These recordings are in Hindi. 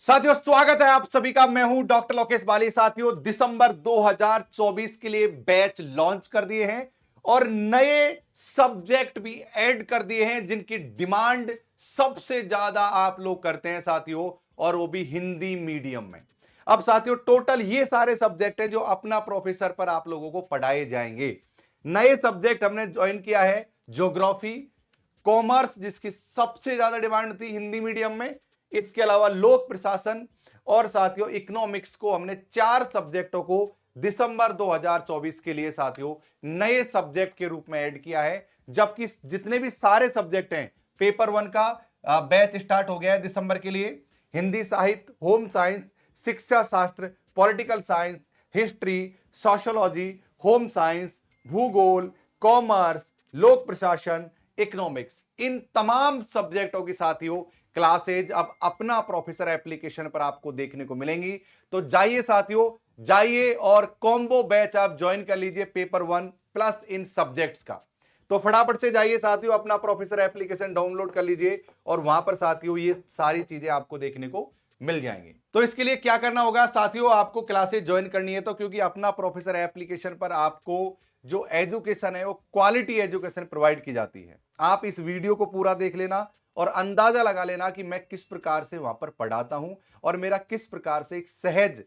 साथियों, स्वागत है आप सभी का। मैं हूं डॉक्टर लोकेश बाली। साथियों, दिसंबर 2024 के लिए बैच लॉन्च कर दिए हैं और नए सब्जेक्ट भी ऐड कर दिए हैं जिनकी डिमांड सबसे ज्यादा आप लोग करते हैं साथियों, और वो भी हिंदी मीडियम में। अब साथियों, टोटल ये सारे सब्जेक्ट हैं जो अपना प्रोफेसर पर आप लोगों को पढ़ाए जाएंगे। नए सब्जेक्ट हमने ज्वाइन किया है ज्योग्राफी, कॉमर्स जिसकी सबसे ज्यादा डिमांड थी हिंदी मीडियम में, इसके अलावा लोक प्रशासन और साथियों इकोनॉमिक्स को हमने 4 सब्जेक्टों को दिसंबर 2024 के लिए साथियों नए सब्जेक्ट के रूप में ऐड किया है। जबकि जितने भी सारे सब्जेक्ट हैं, पेपर 1 का बैच स्टार्ट हो गया है दिसंबर के लिए। हिंदी साहित्य, होम साइंस, शिक्षा शास्त्र, political science, history, sociology, home science, भूगोल, कॉमर्स, लोक प्रशासन, इकोनॉमिक्स, इन तमाम सब्जेक्टों की साथियों क्लासेज अब अपना प्रोफेसर एप्लीकेशन पर आपको देखने को मिलेंगी। तो जाइए साथियों, जाइए और कॉम्बो बैच आप ज्वाइन कर लीजिए पेपर 1 प्लस इन सब्जेक्ट्स का। तो फटाफट से जाइए साथियों, अपना प्रोफेसर एप्लीकेशन डाउनलोड कर लीजिए और वहां पर साथियों ये सारी चीजें आपको देखने को मिल जाएंगी। तो इसके लिए क्या करना होगा साथियों, आपको क्लासेज ज्वाइन करनी है। तो क्योंकि अपना प्रोफेसर एप्लीकेशन पर आपको जो एजुकेशन है वो क्वालिटी एजुकेशन प्रोवाइड की जाती है। आप इस वीडियो को पूरा देख लेना और अंदाजा लगा लेना कि मैं किस प्रकार से वहां पर पढ़ाता हूं और मेरा किस प्रकार से एक सहज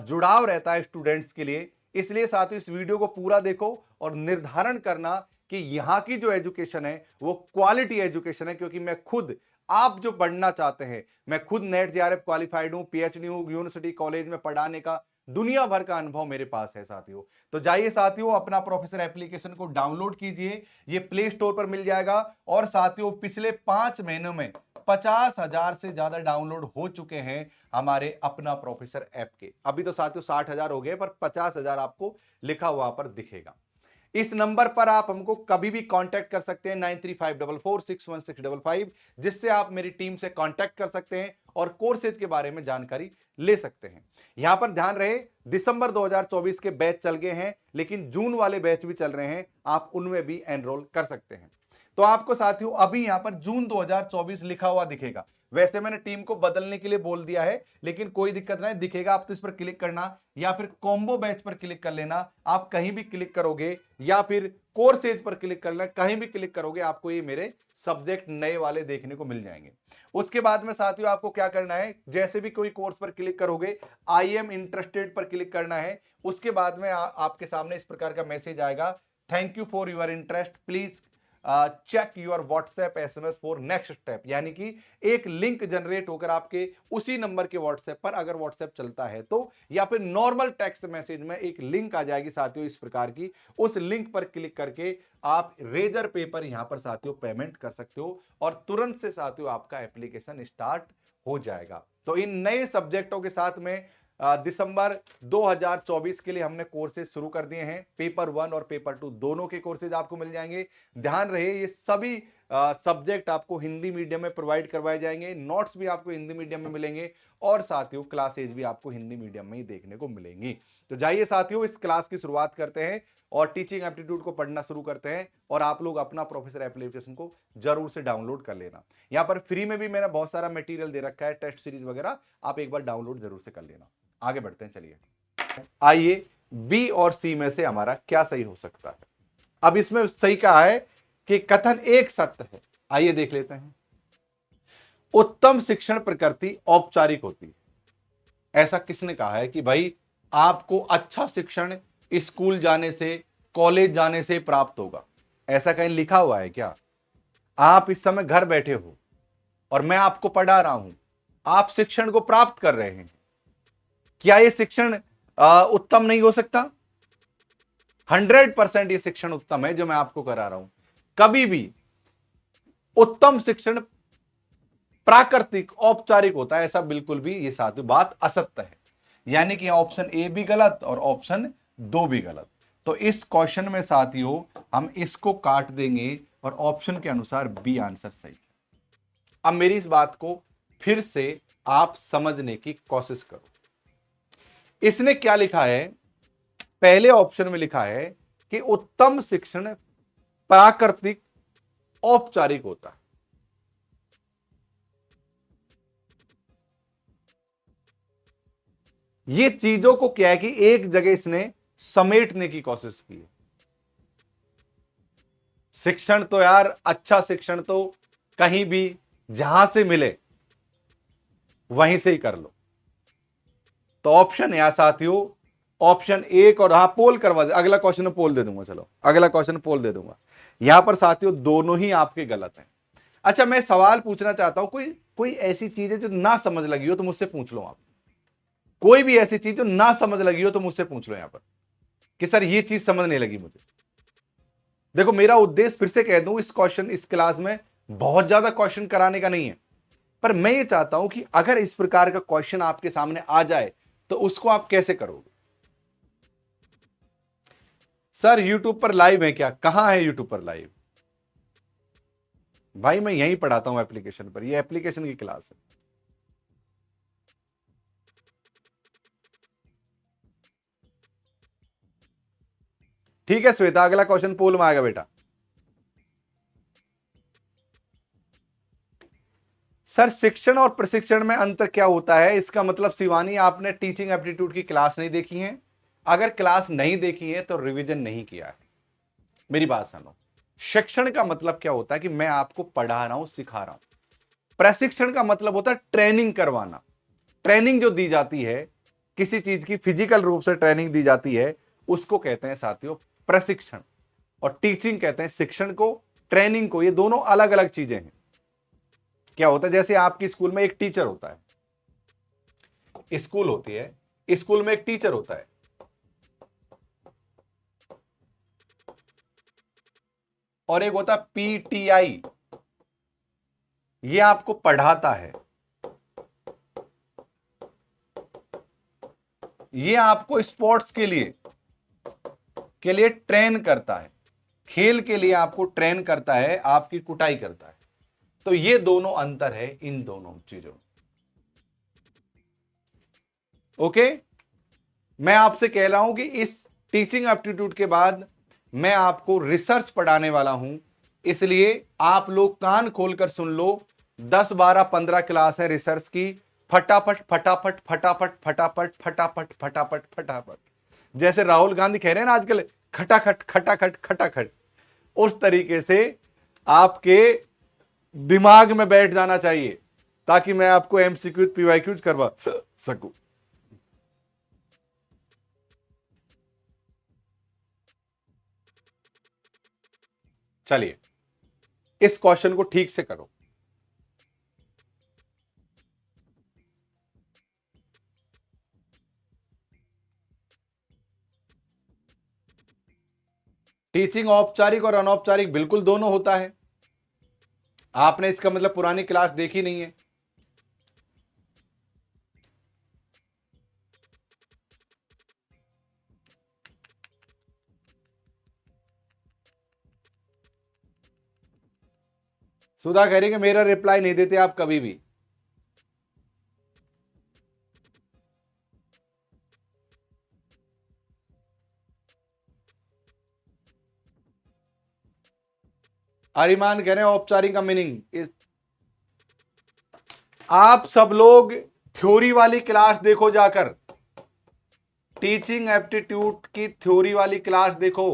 जुड़ाव रहता है स्टूडेंट्स के लिए। इसलिए साथियों इस वीडियो को पूरा देखो और निर्धारण करना कि यहां की जो एजुकेशन है वो क्वालिटी एजुकेशन है। क्योंकि मैं खुद, आप जो पढ़ना चाहते हैं, मैं खुद नेट जेआरएफ क्वालिफाइड हूं, पीएचडी हूं, यूनिवर्सिटी कॉलेज में पढ़ाने का दुनिया भर का अनुभव मेरे पास है साथियों। तो जाइए साथियों, अपना प्रोफेसर एप्लीकेशन को डाउनलोड कीजिए, ये प्ले स्टोर पर मिल जाएगा। और साथियों पिछले 5 महीनों में 50,000 से ज्यादा डाउनलोड हो चुके हैं हमारे अपना प्रोफेसर ऐप के। अभी तो साथियों 60,000 हो गए, पर 50,000 आपको लिखा हुआ पर दिखेगा। इस नंबर पर आप हमको कभी भी कांटेक्ट कर सकते हैं, 9354461655, जिससे आप मेरी टीम से कांटेक्ट कर सकते हैं और कोर्सेज के बारे में जानकारी ले सकते हैं। यहां पर ध्यान रहे, दिसंबर 2024 के बैच चल गए हैं, लेकिन जून वाले बैच भी चल रहे हैं, आप उनमें भी एनरोल कर सकते हैं। तो आपको साथियों अभी यहां पर जून 2024 लिखा हुआ दिखेगा। वैसे मैंने टीम को बदलने के लिए बोल दिया है, लेकिन कोई दिक्कत नहीं, दिखेगा। आप तो इस पर क्लिक करना या फिर कॉम्बो बैच पर क्लिक कर लेना। आप कहीं भी क्लिक करोगे या फिर कोर्सेज पर क्लिक करना, कहीं भी क्लिक करोगे आपको ये मेरे सब्जेक्ट नए वाले देखने को मिल जाएंगे। उसके बाद में साथियों आपको क्या करना है, जैसे भी कोई कोर्स पर क्लिक करोगे, आई एम इंटरेस्टेड पर क्लिक करना है। उसके बाद में आपके सामने इस प्रकार का मैसेज आएगा, thank you for your interest, please check your WhatsApp SMS for next step. यानी कि एक लिंक जनरेट होकर आपके उसी नंबर के व्हाट्सएप पर, अगर व्हाट्सएप चलता है तो, या फिर नॉर्मल टेक्स्ट मैसेज में एक लिंक आ जाएगी साथियों इस प्रकार की। उस लिंक पर क्लिक करके आप रेजर पे पर यहां पर साथियों पेमेंट कर सकते हो और तुरंत से साथियों आपका एप्लीकेशन स्टार्ट हो जाएगा। तो इन नए सब्जेक्टों के साथ में दिसंबर 2024 के लिए हमने कोर्सेज शुरू कर दिए हैं। पेपर 1 और पेपर 2 दोनों के कोर्सेज आपको मिल जाएंगे। ध्यान रहे, ये सभी सब्जेक्ट आपको हिंदी मीडियम में प्रोवाइड करवाए जाएंगे, नोट्स भी आपको हिंदी मीडियम में मिलेंगे और साथियों क्लासेज भी आपको हिंदी मीडियम में ही देखने को मिलेंगी। तो जाइए साथियों, इस क्लास की शुरुआत करते हैं और टीचिंग एप्टीट्यूड को पढ़ना शुरू करते हैं। और आप लोग अपना प्रोफेसर एप्लीकेशन को जरूर से डाउनलोड कर लेना। यहां पर फ्री में भी मैंने बहुत सारा मटेरियल दे रखा है, टेस्ट सीरीज वगैरह, आप एक बार डाउनलोड जरूर से कर लेना। आगे बढ़ते हैं, चलिए आइए बी और सी में से हमारा क्या सही हो सकता है। अब इसमें सही कहा है कि कथन एक सत्य है। आइए देख लेते हैं, उत्तम शिक्षण प्रकृति औपचारिक होती है। ऐसा किसने कहा है कि भाई आपको अच्छा शिक्षण स्कूल जाने से, कॉलेज जाने से प्राप्त होगा? ऐसा कहीं लिखा हुआ है क्या? आप इस समय घर बैठे हो और मैं आपको पढ़ा रहा हूं, आप शिक्षण को प्राप्त कर रहे हैं, क्या यह शिक्षण उत्तम नहीं हो सकता? 100% ये शिक्षण उत्तम है जो मैं आपको करा रहा हूं। कभी भी उत्तम शिक्षण प्राकृतिक औपचारिक होता है, ऐसा बिल्कुल भी ये साथ बात असत्य है। यानी कि ऑप्शन ए भी गलत और ऑप्शन 2 भी गलत। तो इस क्वेश्चन में साथियों हम इसको काट देंगे और ऑप्शन के अनुसार बी आंसर सही है। अब मेरी इस बात को फिर से आप समझने की कोशिश करो। इसने क्या लिखा है, पहले ऑप्शन में लिखा है कि उत्तम शिक्षण प्राकृतिक औपचारिक होता है। ये चीजों को क्या है कि एक जगह इसने समेटने की कोशिश की है। शिक्षण तो यार, अच्छा शिक्षण तो कहीं भी जहां से मिले वहीं से ही कर लो। तो ऑप्शन है साथियों, ऑप्शन एक। और हाँ, पोल करवा दे, अगला क्वेश्चन पोल दे दूंगा। चलो अगला क्वेश्चन पोल दे दूंगा। यहां पर साथियों दोनों ही आपके गलत हैं। अच्छा, मैं सवाल पूछना चाहता हूं, कोई कोई ऐसी चीज है जो ना समझ लगी हो तो मुझसे पूछ लो। आप कोई भी ऐसी चीज जो ना समझ लगी हो तो मुझसे पूछ लो यहां पर कि सर ये चीज समझ नहीं लगी मुझे। देखो, मेरा उद्देश्य फिर से कह दूं, इस क्वेश्चन इस क्लास में बहुत ज्यादा क्वेश्चन कराने का नहीं है, पर मैं ये चाहता हूं कि अगर इस प्रकार का क्वेश्चन आपके सामने आ जाए तो उसको आप कैसे करोगे। सर यूट्यूब पर लाइव है क्या? कहां है यूट्यूब पर लाइव? भाई मैं यहीं पढ़ाता हूं एप्लीकेशन पर, ये एप्लीकेशन की क्लास है। ठीक है श्वेता, अगला क्वेश्चन पोल में आएगा बेटा। सर शिक्षण और प्रशिक्षण में अंतर क्या होता है? इसका मतलब शिवानी आपने टीचिंग एप्टीट्यूड की क्लास नहीं देखी है। अगर क्लास नहीं देखी है तो रिवीजन नहीं किया है। मेरी बात सुनो, शिक्षण का मतलब क्या होता है कि मैं आपको पढ़ा रहा हूं, सिखा रहा हूं। प्रशिक्षण का मतलब होता है ट्रेनिंग करवाना। ट्रेनिंग जो दी जाती है, किसी चीज की फिजिकल रूप से ट्रेनिंग दी जाती है, उसको कहते हैं साथियों प्रशिक्षण। और टीचिंग कहते हैं शिक्षण को, ट्रेनिंग को। ये दोनों अलग अलग चीजें हैं। क्या होता है, जैसे आपकी स्कूल में एक टीचर होता है, स्कूल होती है, स्कूल में एक टीचर होता है, और एक होता है पीटीआई, ये आपको पढ़ाता है, ये आपको स्पोर्ट्स के लिए ट्रेन करता है, खेल के लिए आपको ट्रेन करता है, आपकी कुटाई करता है। तो ये दोनों अंतर है इन दोनों चीजों में। ओके, मैं आपसे कह रहा हूं कि इस टीचिंग एप्टीट्यूड के बाद मैं आपको रिसर्च पढ़ाने वाला हूं, इसलिए आप लोग कान खोलकर सुन लो। 10 12 15 क्लास है रिसर्च की। फटाफट फटाफट फटाफट फटाफट फटाफट फटाफट फटाफट, जैसे राहुल गांधी कह रहे हैं ना आजकल, खटाखट खटाखट खटाखट, उस तरीके से आपके दिमाग में बैठ जाना चाहिए, ताकि मैं आपको एमसीक्यू पीवाईक्यूज करवा सकूं। चलिए इस क्वेश्चन को ठीक से करो। टीचिंग औपचारिक और अनौपचारिक बिल्कुल दोनों होता है। आपने इसका मतलब पुरानी क्लास देखी नहीं है। सुधा कह रही कि मेरा रिप्लाई नहीं देते आप कभी भी। अरिमान कह रहे हैं औपचारिक का मीनिंग आप सब लोग थ्योरी वाली क्लास देखो जाकर, टीचिंग एप्टीट्यूड की थ्योरी वाली क्लास देखो।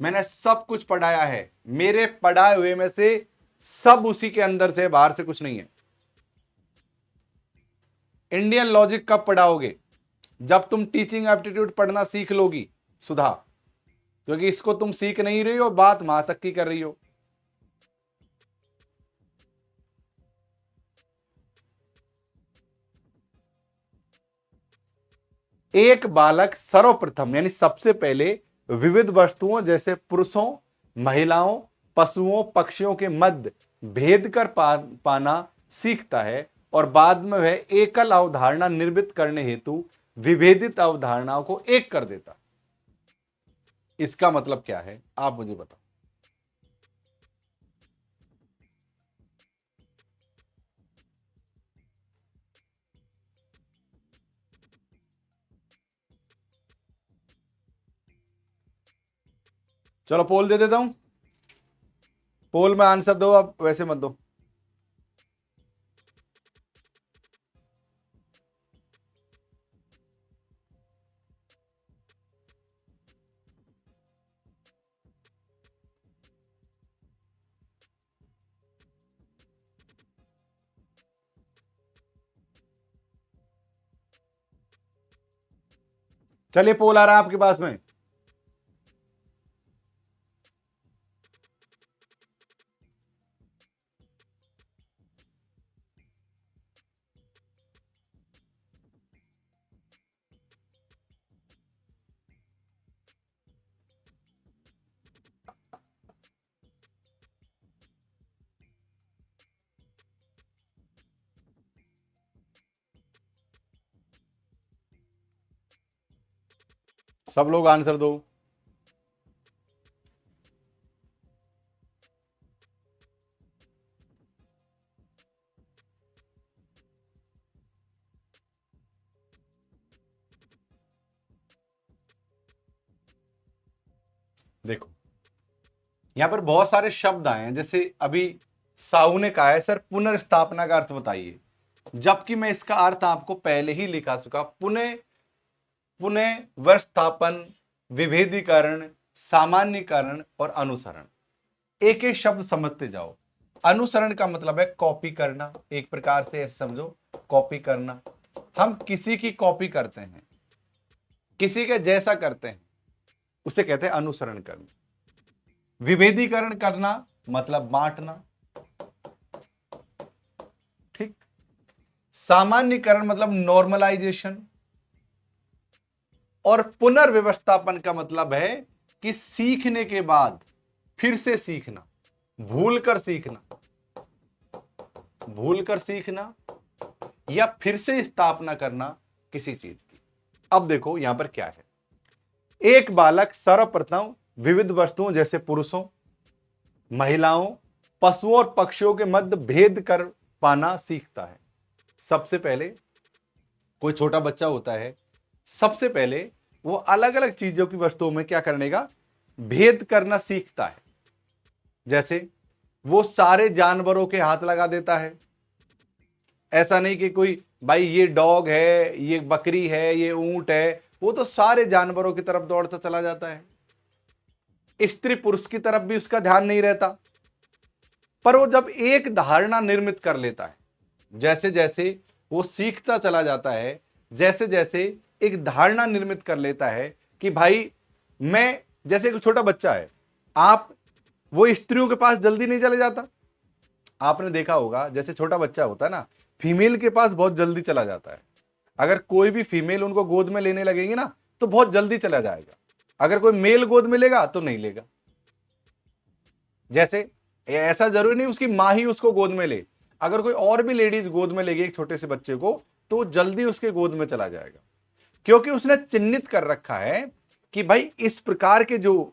मैंने सब कुछ पढ़ाया है, मेरे पढ़ाए हुए में से सब उसी के अंदर से, बाहर से कुछ नहीं है। इंडियन लॉजिक कब पढ़ाओगे? जब तुम टीचिंग एप्टीट्यूड पढ़ना सीख लोगी सुधा, क्योंकि इसको तुम सीख नहीं रही हो, बात वहां तक की कर रही हो। एक बालक सर्वप्रथम यानी सबसे पहले विविध वस्तुओं जैसे पुरुषों, महिलाओं, पशुओं, पक्षियों के मध्य भेद कर पाना सीखता है, और बाद में वह एकल अवधारणा निर्मित करने हेतु विभेदित अवधारणाओं को एक कर देता। इसका मतलब क्या है आप मुझे बताओ। चलो पोल दे देता हूं, पोल में आंसर दो, अब वैसे मत दो। चलिए पोल आ रहा है आपके पास में। सब लोग आंसर दो। देखो यहां पर बहुत सारे शब्द आए हैं, जैसे अभी साहू ने कहा है सर पुनर्स्थापना का अर्थ बताइए, जबकि मैं इसका अर्थ आपको पहले ही लिखा चुका। पुनः पुनः वर्स्थापन, विभेदीकरण, सामान्यीकरण और अनुसरण। एक एक शब्द समझते जाओ। अनुसरण का मतलब है कॉपी करना, एक प्रकार से ऐसे समझो, कॉपी करना। हम किसी की कॉपी करते हैं, किसी के जैसा करते हैं, उसे कहते हैं अनुसरण करना। विभेदीकरण करना मतलब बांटना, ठीक। सामान्यीकरण मतलब नॉर्मलाइजेशन, और पुनर्व्यवस्थापन का मतलब है कि सीखने के बाद फिर से सीखना, भूल कर सीखना, भूल कर सीखना या फिर से स्थापना करना किसी चीज की। अब देखो यहां पर क्या है, एक बालक सर्वप्रथम विविध वस्तुओं जैसे पुरुषों, महिलाओं, पशुओं और पक्षियों के मध्य भेद कर पाना सीखता है। सबसे पहले कोई छोटा बच्चा होता है, सबसे पहले वो अलग अलग चीजों की वस्तुओं में क्या करने का, भेद करना सीखता है। जैसे वो सारे जानवरों के हाथ लगा देता है। ऐसा नहीं कि कोई भाई ये डॉग है, ये बकरी है, ये ऊंट है, वो तो सारे जानवरों की तरफ दौड़ता चला जाता है। स्त्री पुरुष की तरफ भी उसका ध्यान नहीं रहता। पर वो जब एक धारणा निर्मित कर लेता है, जैसे जैसे वो सीखता चला जाता है, जैसे जैसे एक धारणा निर्मित कर लेता है कि भाई मैं, जैसे एक छोटा बच्चा है, आप वो स्त्रियों के पास जल्दी नहीं चले जाता। आपने देखा होगा जैसे छोटा बच्चा होता है ना, फीमेल के पास बहुत जल्दी चला जाता है। अगर कोई भी फीमेल उनको गोद में लेने लगेगी ना तो बहुत जल्दी चला जाएगा। अगर कोई मेल गोद में लेगा तो नहीं लेगा। जैसे ऐसा जरूरी नहीं उसकी मां ही उसको गोद में ले, अगर कोई और भी लेडीज गोद में लेगी एक छोटे से बच्चे को तो जल्दी उसके गोद में चला जाएगा, क्योंकि उसने चिन्हित कर रखा है कि भाई इस प्रकार के जो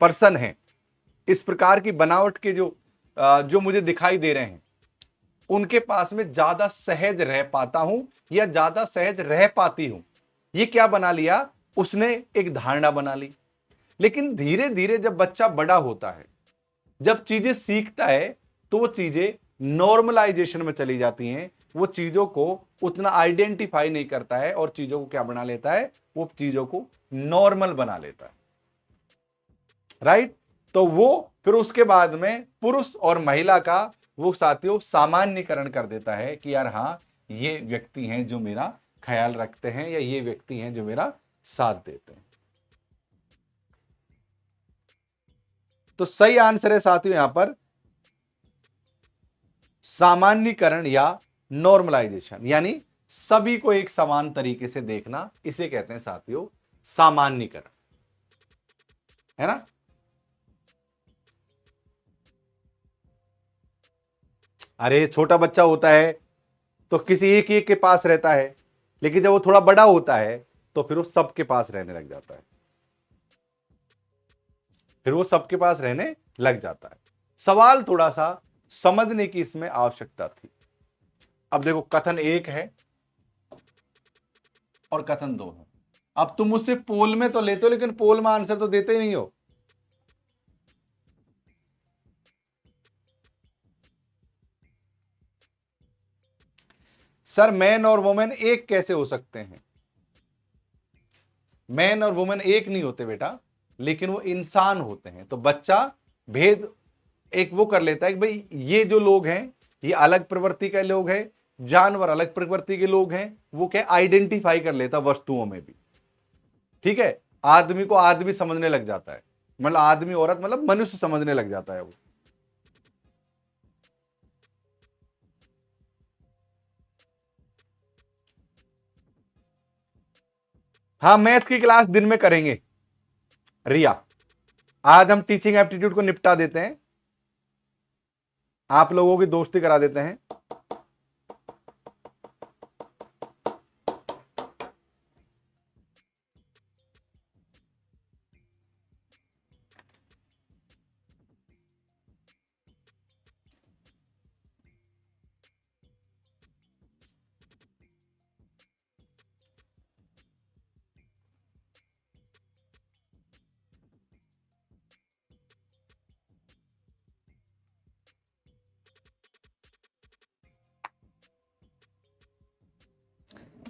पर्सन हैं, इस प्रकार की बनावट के जो मुझे दिखाई दे रहे हैं, उनके पास में ज्यादा सहज रह पाता हूं या ज्यादा सहज रह पाती हूं। ये क्या बना लिया उसने, एक धारणा बना ली। लेकिन धीरे धीरे जब बच्चा बड़ा होता है, जब चीजें सीखता है, तो वो चीजें नॉर्मलाइजेशन में चली जाती हैं। वो चीजों को उतना आइडेंटिफाई नहीं करता है और चीजों को क्या बना लेता है, वो चीजों को नॉर्मल बना लेता है। राइट। तो वो फिर उसके बाद में पुरुष और महिला का वो साथियों सामान्यीकरण कर देता है कि यार हाँ ये व्यक्ति हैं जो मेरा ख्याल रखते हैं, या ये व्यक्ति हैं जो मेरा साथ देते हैं। तो सही आंसर है साथियों यहां पर सामान्यीकरण या नॉर्मलाइजेशन, यानी सभी को एक समान तरीके से देखना, इसे कहते हैं साथियों सामान्यीकरण, है ना। अरे छोटा बच्चा होता है तो किसी एक एक के पास रहता है, लेकिन जब वो थोड़ा बड़ा होता है तो फिर वो सबके पास रहने लग जाता है, फिर वो सबके पास रहने लग जाता है। सवाल थोड़ा सा समझने की इसमें आवश्यकता थी। अब देखो कथन 1 है और कथन 2 है। अब तुम मुझसे पोल में तो लेते हो, लेकिन पोल में आंसर तो देते ही नहीं हो। सर मैन और वुमेन एक कैसे हो सकते हैं? मैन और वुमेन एक नहीं होते बेटा, लेकिन वो इंसान होते हैं। तो बच्चा भेद एक वो कर लेता है कि भाई ये जो लोग हैं ये अलग प्रवृत्ति के लोग हैं, जानवर अलग प्रवृत्ति के लोग हैं, वो क्या आइडेंटिफाई कर लेता वस्तुओं में भी। ठीक है, आदमी को आदमी समझने लग जाता है, मतलब आदमी औरत मतलब मनुष्य समझने लग जाता है वो। हाँ, मैथ की क्लास दिन में करेंगे रिया। आज हम टीचिंग एप्टीट्यूड को निपटा देते हैं, आप लोगों की दोस्ती करा देते हैं।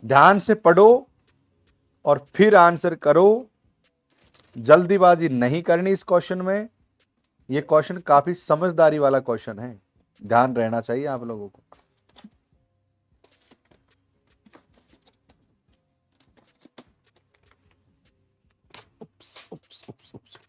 ध्यान से पढ़ो और फिर आंसर करो, जल्दीबाजी नहीं करनी इस क्वेश्चन में। यह क्वेश्चन काफी समझदारी वाला क्वेश्चन है, ध्यान रहना चाहिए आप लोगों को। उप्स, उप्स, उप्स, उप्स।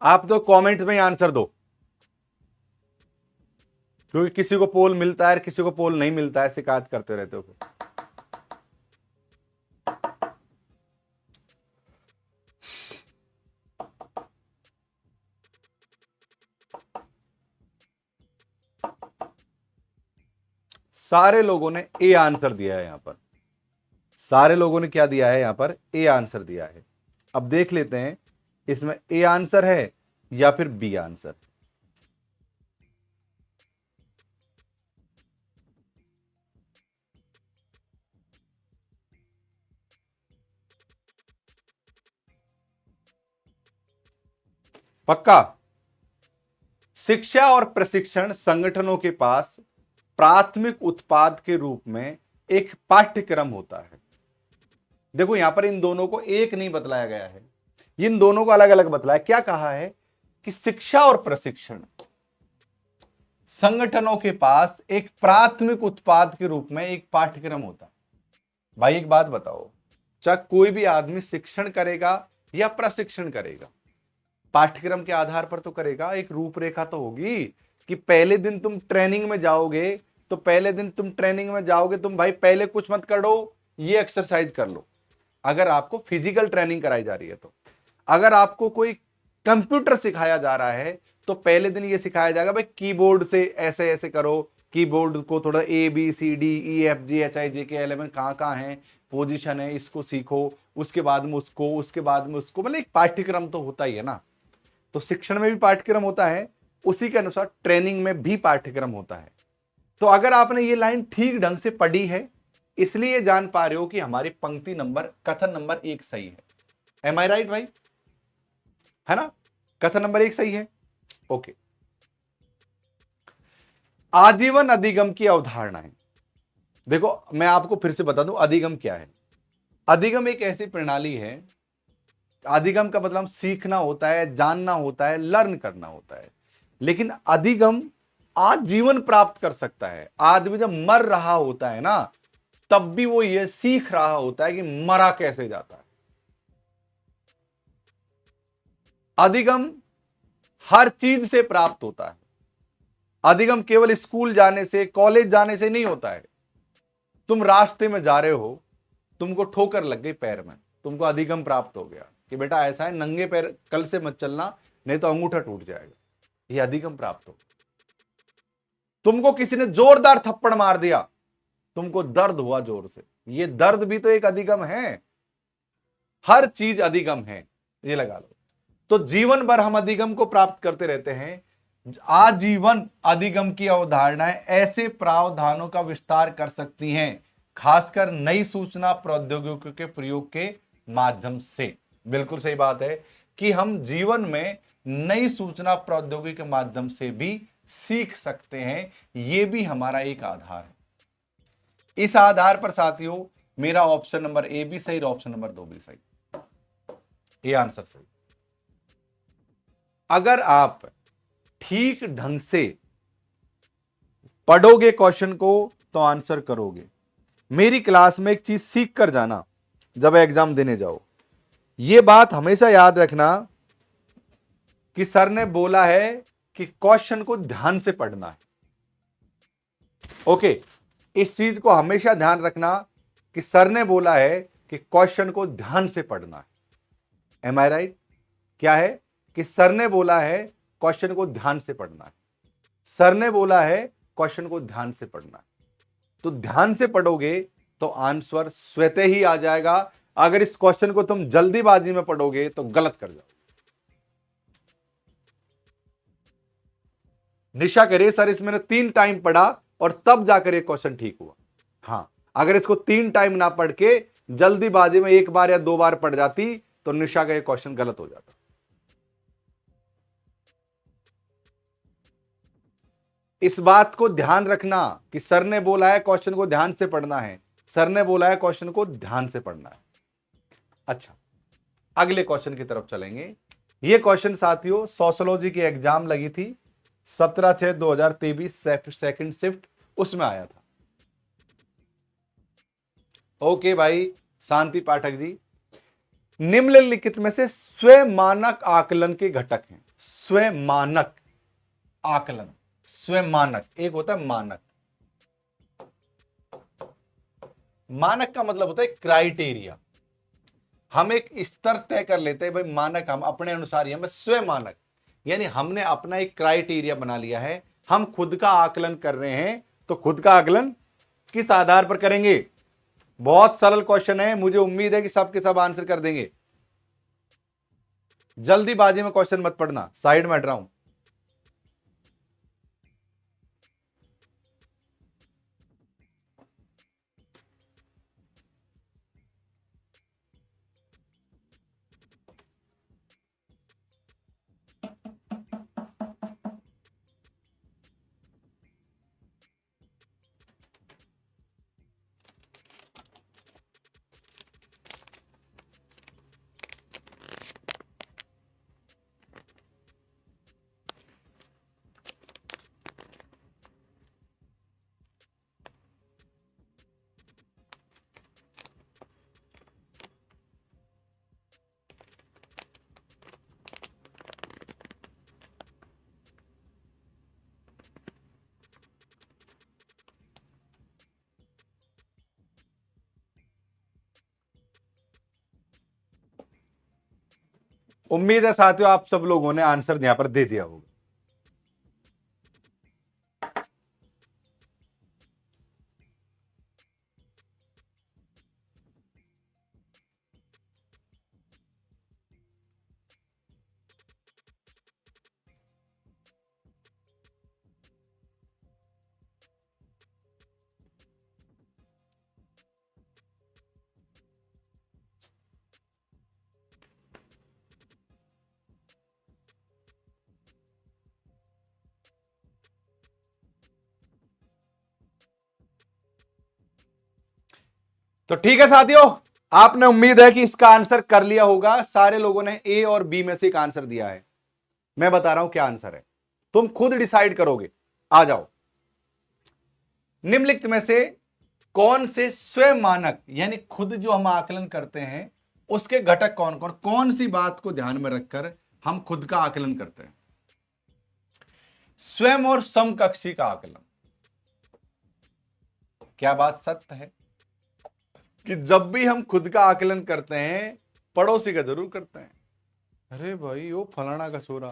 आप तो कमेंट में आंसर दो, क्योंकि किसी को पोल मिलता है किसी को पोल नहीं मिलता है, शिकायत करते रहते हो। सारे लोगों ने ए आंसर दिया है यहां पर, सारे लोगों ने क्या दिया है यहां पर, ए आंसर दिया है। अब देख लेते हैं इसमें ए आंसर है या फिर बी आंसर। पक्का? शिक्षा और प्रशिक्षण संगठनों के पास प्राथमिक उत्पाद के रूप में एक पाठ्यक्रम होता है। देखो यहां पर इन दोनों को एक नहीं बतलाया गया है, इन दोनों को अलग अलग बतलाया। क्या कहा है कि शिक्षा और प्रशिक्षण संगठनों के पास एक प्राथमिक उत्पाद के रूप में एक पाठ्यक्रम होता है। भाई एक बात बताओ, चाहे कोई भी आदमी शिक्षण करेगा या प्रशिक्षण करेगा, पाठ्यक्रम के आधार पर तो करेगा। एक रूपरेखा तो होगी कि पहले दिन तुम ट्रेनिंग में जाओगे तो पहले दिन तुम ट्रेनिंग में जाओगे, तुम भाई पहले कुछ मत करो, ये एक्सरसाइज कर लो। अगर आपको फिजिकल ट्रेनिंग कराई जा रही है तो, अगर आपको कोई कंप्यूटर सिखाया जा रहा है तो पहले दिन ये सिखाया जाएगा भाई कीबोर्ड से ऐसे ऐसे करो, कीबोर्ड को थोड़ा A B C D E F G H I J K L M N कहाँ कहाँ है, पोजीशन है, इसको सीखो, उसके बाद में उसको, उसके बाद में उसको, मतलब एक पाठ्यक्रम तो होता ही है ना। तो शिक्षण में भी पाठ्यक्रम होता है, उसी के अनुसार ट्रेनिंग में भी पाठ्यक्रम होता है। तो अगर आपने ये लाइन ठीक ढंग से पढ़ी है, इसलिए जान पा रहे हो कि हमारी पंक्ति नंबर, कथन नंबर 1 सही है। एम आई राइट भाई? है ना, कथन नंबर 1 सही है। ओके, आजीवन अधिगम की अवधारणा है। देखो मैं आपको फिर से बता दूं अधिगम क्या है। अधिगम एक ऐसी प्रणाली है, अधिगम का मतलब सीखना होता है, जानना होता है, लर्न करना होता है। लेकिन अधिगम आजीवन प्राप्त कर सकता है। आदमी जब मर रहा होता है ना, तब भी वो ये सीख रहा होता है कि मरा कैसे जाता है। अधिगम हर चीज से प्राप्त होता है। अधिगम केवल स्कूल जाने से, कॉलेज जाने से नहीं होता है। तुम रास्ते में जा रहे हो, तुमको ठोकर लग गई पैर में, तुमको अधिगम प्राप्त हो गया कि बेटा ऐसा है, नंगे पैर कल से मत चलना, नहीं तो अंगूठा टूट जाएगा। यह अधिगम प्राप्त हो। तुमको किसी ने जोरदार थप्पड़ मार दिया, तुमको दर्द हुआ जोर से, यह दर्द भी तो एक अधिगम है। हर चीज अधिगम है, ये लगा लो। तो जीवन भर हम अधिगम को प्राप्त करते रहते हैं। आजीवन अधिगम की अवधारणाएं ऐसे प्रावधानों का विस्तार कर सकती हैं खासकर नई सूचना प्रौद्योगिकी के प्रयोग के माध्यम से। बिल्कुल सही बात है कि हम जीवन में नई सूचना प्रौद्योगिकी के माध्यम से भी सीख सकते हैं, यह भी हमारा एक आधार है। इस आधार पर साथियों मेरा ऑप्शन नंबर ए भी सही और ऑप्शन नंबर 2 भी सही, ये आंसर सही। अगर आप ठीक ढंग से पढ़ोगे क्वेश्चन को तो आंसर करोगे। मेरी क्लास में एक चीज सीख कर जाना जब एग्जाम देने जाओ, यह बात हमेशा याद रखना कि सर ने बोला है कि क्वेश्चन को ध्यान से पढ़ना है। ओके, इस चीज को हमेशा ध्यान रखना कि सर ने बोला है कि क्वेश्चन को ध्यान से पढ़ना है। एम आई राइट? क्या है कि सर ने बोला है क्वेश्चन को ध्यान से पढ़ना है। सर ने बोला है क्वेश्चन को ध्यान से पढ़ना है, तो ध्यान से पढ़ोगे तो आंसर स्वतः ही आ जाएगा। अगर इस क्वेश्चन को तुम जल्दीबाजी में पढ़ोगे तो गलत कर जाओ। निशा कह रही सर इस मैंने 3 टाइम पढ़ा और तब जाकर ये क्वेश्चन ठीक हुआ। हां, अगर इसको 3 टाइम ना पढ़ के जल्दीबाजी में 1 बार या 2 बार पढ़ जाती तो निशा का ये क्वेश्चन गलत हो जाता। इस बात को ध्यान रखना कि सर ने बोला है क्वेश्चन को ध्यान से पढ़ना है, सर ने बोला है क्वेश्चन को ध्यान से पढ़ना है। अच्छा, अगले क्वेश्चन की तरफ चलेंगे। यह क्वेश्चन साथियों सोशियोलॉजी की एग्जाम लगी थी 17/6/2023 सेकंड शिफ्ट, उसमें आया था। ओके भाई शांति पाठक जी, निम्नलिखित में से स्वमानक आकलन के घटक हैं। स्वमानक आकलन, स्वमानक एक होता है मानक। मानक का मतलब होता है क्राइटेरिया। हम एक स्तर तय कर लेते हैं भाई, मानक हम अपने अनुसार ही। हमें स्वमानक यानी हमने अपना एक क्राइटेरिया बना लिया है, हम खुद का आकलन कर रहे हैं। तो खुद का आकलन किस आधार पर करेंगे? बहुत सरल क्वेश्चन है, मुझे उम्मीद है कि सब के सब आंसर कर देंगे। जल्दीबाजी में क्वेश्चन मत पढ़ना, साइड में हट रहा हूं। उम्मीद है साथियों आप सब लोगों ने आंसर यहां पर दे दिया होगा। तो ठीक है साथियों, आपने उम्मीद है कि इसका आंसर कर लिया होगा। सारे लोगों ने ए और बी में से एक आंसर दिया है। मैं बता रहा हूं क्या आंसर है, तुम खुद डिसाइड करोगे। आ जाओ। निम्नलिखित में से कौन से स्वयं मानक यानी खुद जो हम आकलन करते हैं उसके घटक कौन कौन, कौन सी बात को ध्यान में रखकर हम खुद का आकलन करते हैं? स्वयं और समकक्षी का आकलन। क्या बात सत्य है कि जब भी हम खुद का आकलन करते हैं पड़ोसी का जरूर करते हैं? अरे भाई वो फलाना का छोरा,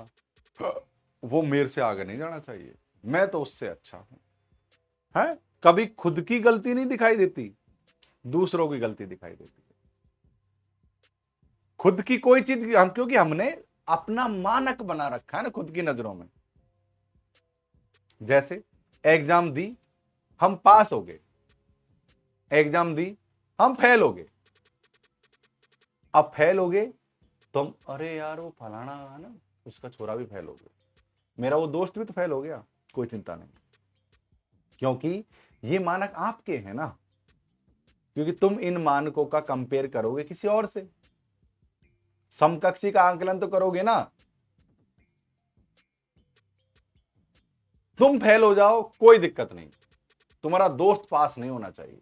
वो मेरे से आगे नहीं जाना चाहिए, मैं तो उससे अच्छा हूं। है कभी खुद की गलती नहीं दिखाई देती, दूसरों की गलती दिखाई देती है। खुद की कोई चीज हम, क्योंकि हमने अपना मानक बना रखा है ना खुद की नजरों में। जैसे एग्जाम दी, हम पास हो गए, एग्जाम दी, हम फेल हो गए। अब फेल हो गए तो हम, अरे यार वो फलाना है ना, उसका छोरा भी फेल हो गया, मेरा वो दोस्त भी तो फेल हो गया, कोई चिंता नहीं, क्योंकि ये मानक आपके हैं ना, क्योंकि तुम इन मानकों का कंपेयर करोगे किसी और से, समकक्षी का आकलन तो करोगे ना। तुम फेल हो जाओ कोई दिक्कत नहीं, तुम्हारा दोस्त पास नहीं होना चाहिए।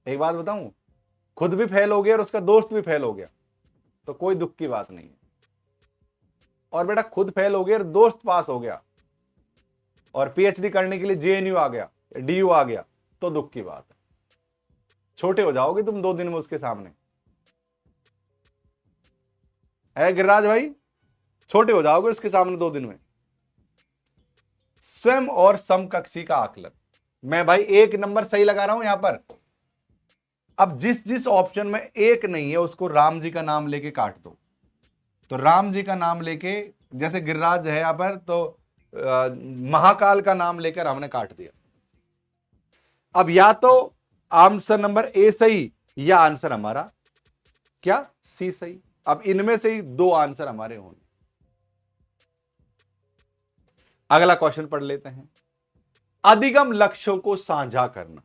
एक बात बताऊं, खुद भी फेल हो गया और उसका दोस्त भी फेल हो गया तो कोई दुख की बात नहीं है। और बेटा खुद फेल हो गया और दोस्त पास हो गया और पीएचडी करने के लिए जेएनयू आ गया, डीयू आ गया, तो दुख की बात है। छोटे हो जाओगे तुम 2 दिन में उसके सामने, है गिरिराज भाई, छोटे हो जाओगे उसके सामने 2 दिन में। स्वयं और समकक्षी का आकलन, मैं भाई 1 नंबर सही लगा रहा हूं यहां पर। अब जिस जिस ऑप्शन में 1 नहीं है उसको राम जी का नाम लेके काट दो। तो राम जी का नाम लेके, जैसे गिरिराज है यहां पर, तो महाकाल का नाम लेकर हमने काट दिया। अब या तो आंसर नंबर ए सही या आंसर हमारा क्या सी सही। अब इनमें से ही 2 आंसर हमारे होंगे। अगला क्वेश्चन पढ़ लेते हैं। अधिगम लक्ष्यों को साझा करना,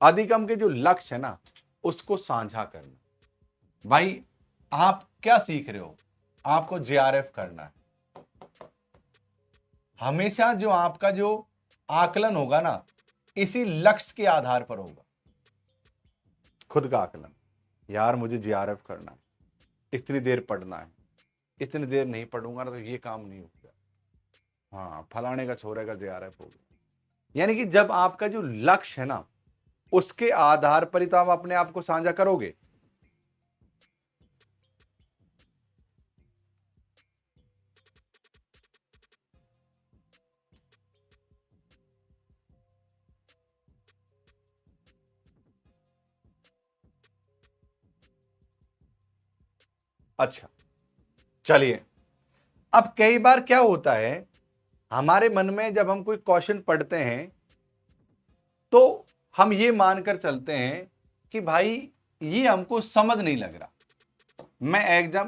अधिगम के जो लक्ष्य है ना उसको साझा करना। भाई आप क्या सीख रहे हो, आपको जेआरएफ करना है। हमेशा जो आपका जो आकलन होगा ना इसी लक्ष्य के आधार पर होगा। खुद का आकलन, यार मुझे जेआरएफ करना है, इतनी देर पढ़ना है, इतनी देर नहीं पढ़ूंगा ना तो ये काम नहीं होगा, हाँ फलाने का छोरे का जेआरएफ हो गया। यानी कि जब आपका जो लक्ष्य है ना उसके आधार पर ही तो आप अपने आप को साझा करोगे। अच्छा चलिए, अब कई बार क्या होता है हमारे मन में, जब हम कोई क्वेश्चन पढ़ते हैं तो हम ये मानकर चलते हैं कि भाई ये हमको समझ नहीं लग रहा, मैं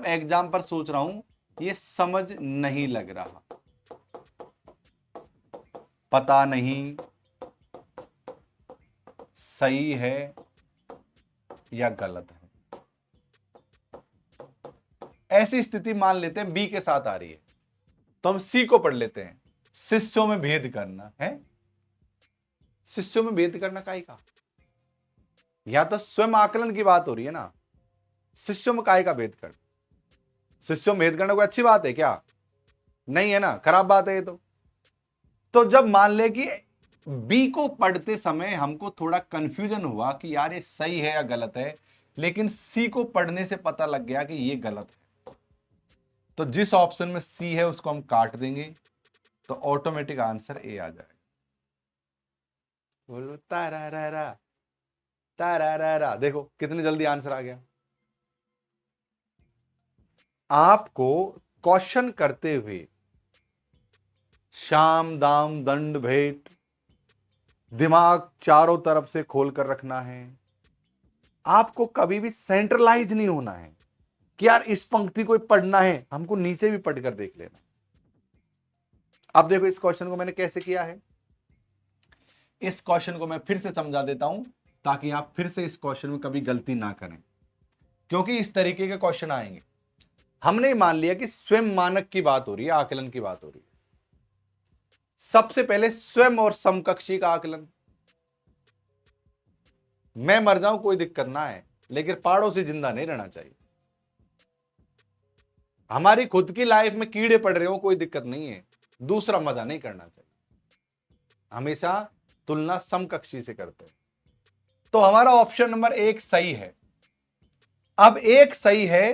एग्जाम पर सोच रहा हूं ये समझ नहीं लग रहा, पता नहीं सही है या गलत है। ऐसी स्थिति मान लेते हैं बी के साथ आ रही है तो हम सी को पढ़ लेते हैं। शिष्यों में भेद करना है, शिष्यों में भेद करना काहे का, या तो स्वयं आकलन की बात हो रही है ना, शिष्यों में काहे का भेद करना, शिष्यों में भेद करना कोई अच्छी बात है क्या, नहीं है ना, खराब बात है ये तो जब मान ले कि बी को पढ़ते समय हमको थोड़ा कंफ्यूजन हुआ कि यार ये सही है या गलत है, लेकिन सी को पढ़ने से पता लग गया कि ये गलत है, तो जिस ऑप्शन में सी है उसको हम काट देंगे तो ऑटोमेटिक आंसर ए आ जाएगा। बोलो तारा तारा, देखो कितनी जल्दी आंसर आ गया। आपको क्वेश्चन करते हुए शाम दाम दंड भेंट दिमाग चारों तरफ से खोलकर रखना है। आपको कभी भी सेंट्रलाइज नहीं होना है कि यार इस पंक्ति को पढ़ना है, हमको नीचे भी पढ़कर देख लेना। अब देखो इस क्वेश्चन को मैंने कैसे किया है, इस क्वेश्चन को मैं फिर से समझा देता हूं ताकि आप फिर से इस क्वेश्चन में कभी गलती ना करें, क्योंकि इस तरीके के क्वेश्चन आएंगे। हमने मान लिया कि स्वयं मानक की बात हो रही है, आकलन की बात हो रही है। सबसे पहले स्वयं और समकक्षी का आकलन, मैं मर जाऊं कोई दिक्कत ना है लेकिन पहाड़ों से जिंदा नहीं रहना चाहिए। हमारी खुद की लाइफ में कीड़े पड़ रहे हो कोई दिक्कत नहीं है, दूसरा मजा नहीं करना चाहिए। हमेशा तुलना समकक्षी से करते हैं। तो हमारा ऑप्शन नंबर 1 सही है। अब 1 सही है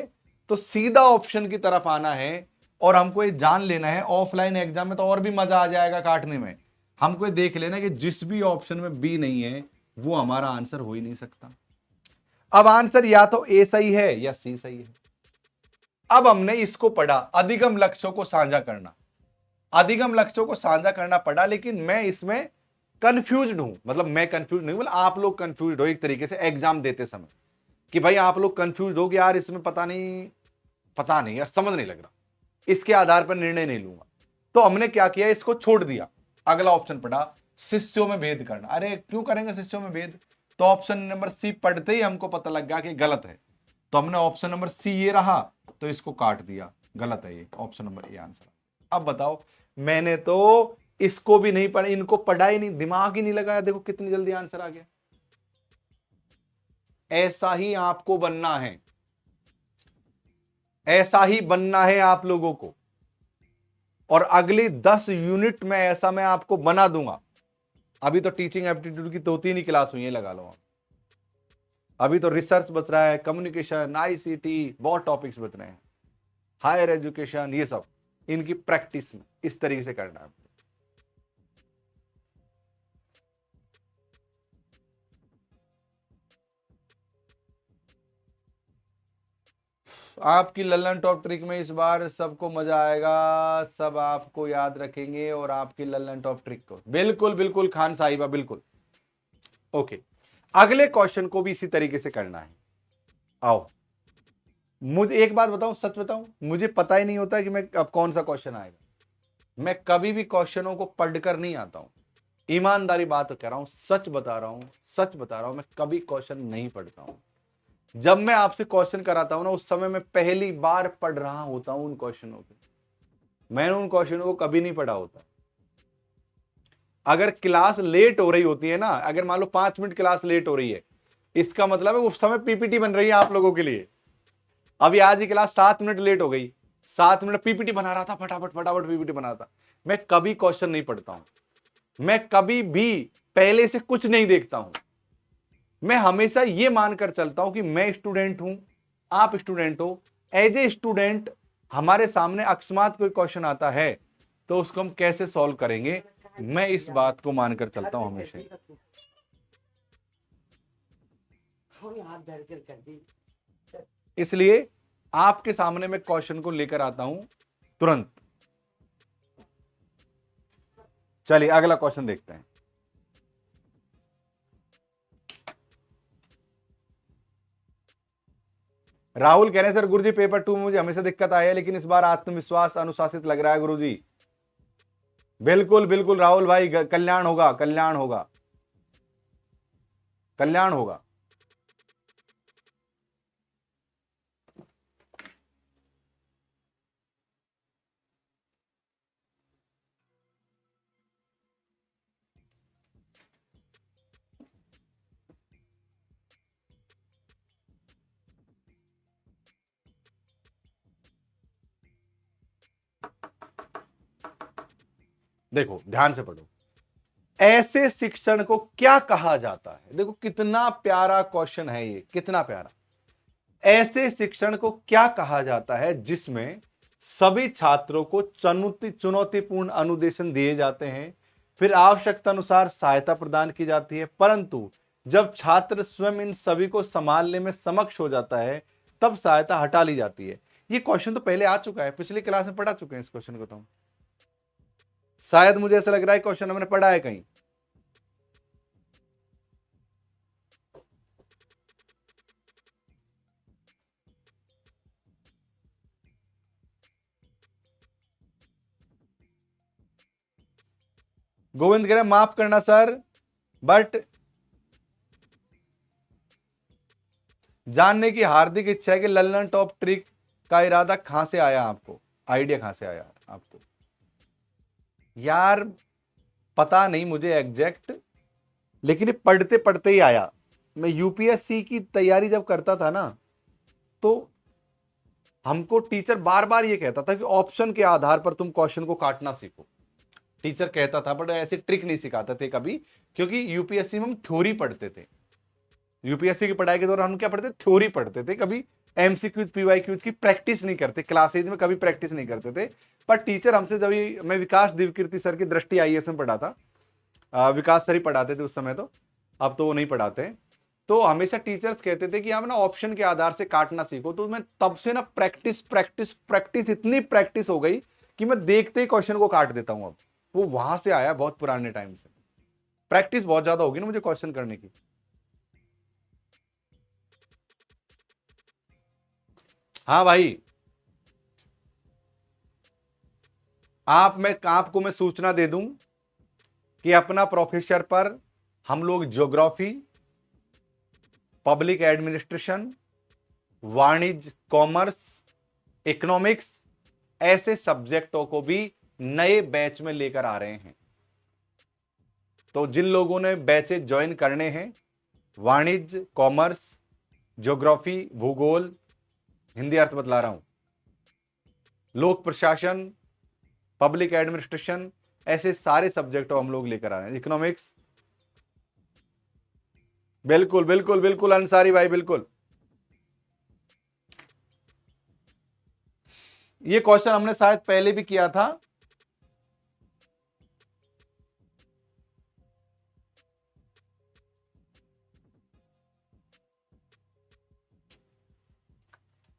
तो सीधा ऑप्शन की तरफ आना है और हमको ये जान लेना है, ऑफलाइन एग्जाम में तो और भी मजा आ जाएगा काटने में। हमको ये देख लेना कि जिस भी ऑप्शन में बी नहीं है वो हमारा आंसर हो ही नहीं सकता। अब आंसर या तो ए सही है या सी सही है। अब हमने इसको पढ़ा, अधिगम लक्ष्यों को साझा करना, अधिगम लक्ष्यों को साझा करना पड़ा, लेकिन मैं इसमें कंफ्यूज्ड हूं, मतलब मैं कंफ्यूज नहीं, मतलब आप लोग कंफ्यूज हो एक तरीके से एग्जाम देते समय, कि भाई आप लोग कंफ्यूज हो कि यार इसमें पता नहीं यार, समझ नहीं लग रहा, इसके आधार पर निर्णय नहीं लूंगा। तो हमने क्या किया, इसको छोड़ दिया। अगला ऑप्शन पढ़ा, शिष्यों में भेद करना। अरे क्यों करेंगे शिष्यों में भेद? तो ऑप्शन नंबर सी पढ़ते ही हमको पता लग गया कि गलत है, तो हमने ऑप्शन नंबर सी ये रहा, तो इसको काट दिया, गलत है ये, ऑप्शन नंबर ए आंसर। अब बताओ, मैंने तो इसको भी नहीं पढ़ा, इनको पढ़ा ही नहीं, दिमाग ही नहीं लगाया, देखो कितनी जल्दी आंसर आ गया। ऐसा ही आपको बनना है, ऐसा ही बनना है आप लोगों को, और अगली 10 यूनिट में ऐसा मैं आपको बना दूंगा। अभी तो टीचिंग एप्टीट्यूड की 2-3 ही क्लास हुई है, लगा लो। अभी तो रिसर्च बच रहा है, कम्युनिकेशन, आईसीटी, बहुत टॉपिक्स बच रहे हैं, हायर एजुकेशन, ये सब इनकी प्रैक्टिस में इस तरीके से करना है। आपकी लल्लन टॉप ट्रिक में इस बार सबको मजा आएगा, सब आपको याद रखेंगे और आपकी लल्लन टॉप ट्रिक को। बिल्कुल बिल्कुल खान साहिबा, बिल्कुल। ओके, अगले क्वेश्चन को भी इसी तरीके से करना है। आओ, मुझे एक बात बताऊं, सच बताऊं, मुझे पता ही नहीं होता कि मैं अब कौन सा क्वेश्चन आएगा। मैं कभी भी क्वेश्चनों को पढ़कर नहीं आता हूं, ईमानदारी बात कह रहा हूं, सच बता रहा हूं, सच बता रहा हूं, मैं कभी क्वेश्चन नहीं पढ़ता हूं। जब मैं आपसे क्वेश्चन कराता हूं ना, उस समय मैं पहली बार पढ़ रहा होता हूं उन क्वेश्चनों को, मैंने उन क्वेश्चनों को कभी नहीं पढ़ा होता। अगर क्लास लेट हो रही होती है ना, अगर मान लो 5 मिनट क्लास लेट हो रही है, इसका मतलब है उस समय पीपीटी बन रही है आप लोगों के लिए। अभी आज ही क्लास 7 मिनट लेट हो गई, 7 मिनट पीपीटी बना रहा था, फटाफट फटाफट पीपीटी बना था। मैं कभी क्वेश्चन नहीं पढ़ता हूं, मैं कभी भी पहले से कुछ नहीं देखता हूं। मैं हमेशा ये मानकर चलता हूं कि मैं स्टूडेंट हूं, आप स्टूडेंट हो। एज ए स्टूडेंट हमारे सामने अकस्मात कोई क्वेश्चन आता है तो उसको हम कैसे सॉल्व करेंगे, मैं इस बात को मानकर चलता हूं हमेशा। इसलिए आपके सामने मैं क्वेश्चन को लेकर आता हूं तुरंत। चलिए अगला क्वेश्चन देखते हैं। राहुल कह रहे हैं सर गुरुजी पेपर 2 में मुझे हमेशा दिक्कत आई है, लेकिन इस बार आत्मविश्वास अनुशासित लग रहा है गुरुजी। बिल्कुल बिल्कुल राहुल भाई, कल्याण होगा, कल्याण होगा, कल्याण होगा। देखो ध्यान से पढ़ो, ऐसे शिक्षण को क्या कहा जाता है? देखो कितना प्यारा क्वेश्चन है ये, कितना प्यारा। ऐसे शिक्षण को क्या कहा जाता है जिसमें सभी छात्रों को चुनौतीपूर्ण अनुदेशन दिए जाते हैं, फिर आवश्यकता अनुसार सहायता प्रदान की जाती है, परंतु जब छात्र स्वयं इन सभी को संभालने में समक्ष हो जाता है तब सहायता हटा ली जाती है। ये क्वेश्चन तो पहले आ चुका है, पिछली क्लास में पढ़ा चुके हैं इस क्वेश्चन को तो। शायद मुझे ऐसा लग रहा है क्वेश्चन हमने पढ़ा है कहीं। गोविंद कह रहे हैं माफ करना सर, बट जानने की हार्दिक इच्छा है कि लल्लन टॉप ट्रिक का इरादा कहां से आया आपको, आइडिया कहां से आया आपको? यार पता नहीं मुझे एग्जैक्ट, लेकिन ये पढ़ते पढ़ते ही आया। मैं यूपीएससी की तैयारी जब करता था ना, तो हमको टीचर बार बार ये कहता था कि ऑप्शन के आधार पर तुम क्वेश्चन को काटना सीखो। टीचर कहता था, बट ऐसे ट्रिक नहीं सिखाते थे कभी, क्योंकि यूपीएससी में हम थ्योरी पढ़ते थे। यूपीएससी की पढ़ाई के दौरान हम क्या पढ़ते थे? थ्योरी पढ़ते थे, कभी एमसीक्यूज पीवाईक्यूज की प्रैक्टिस नहीं करते, क्लासेज में कभी प्रैक्टिस नहीं करते थे। पर टीचर हमसे, जब मैं विकास दिव्यकीर्ति सर की दृष्टि आईएएस में पढ़ा था, विकास सर ही पढ़ाते थे उस समय, तो अब तो वो नहीं पढ़ाते हैं। तो हमेशा टीचर्स कहते थे कि आप ना ऑप्शन के आधार से काटना सीखो। तो मैं तब से ना प्रैक्टिस प्रैक्टिस प्रैक्टिस, इतनी प्रैक्टिस हो गई कि मैं देखते ही क्वेश्चन को काट देता हूं। अब वो वहां से आया, बहुत पुराने टाइम से। प्रैक्टिस बहुत ज्यादा होगी ना मुझे क्वेश्चन करने की। हाँ भाई, आपको मैं सूचना दे दूं कि अपना प्रोफेसर पर हम लोग ज्योग्राफी, पब्लिक एडमिनिस्ट्रेशन, वाणिज्य, कॉमर्स, इकोनॉमिक्स, ऐसे सब्जेक्टों को भी नए बैच में लेकर आ रहे हैं। तो जिन लोगों ने बैचेज ज्वाइन करने हैं, वाणिज्य, कॉमर्स, ज्योग्राफी, भूगोल, हिंदी अर्थ बतला रहा हूं, लोक प्रशासन, पब्लिक एडमिनिस्ट्रेशन, ऐसे सारे सब्जेक्ट हम लोग लेकर आ रहे हैं, इकोनॉमिक्स। बिल्कुल बिल्कुल बिल्कुल अंसारी भाई, बिल्कुल। ये क्वेश्चन हमने शायद पहले भी किया था।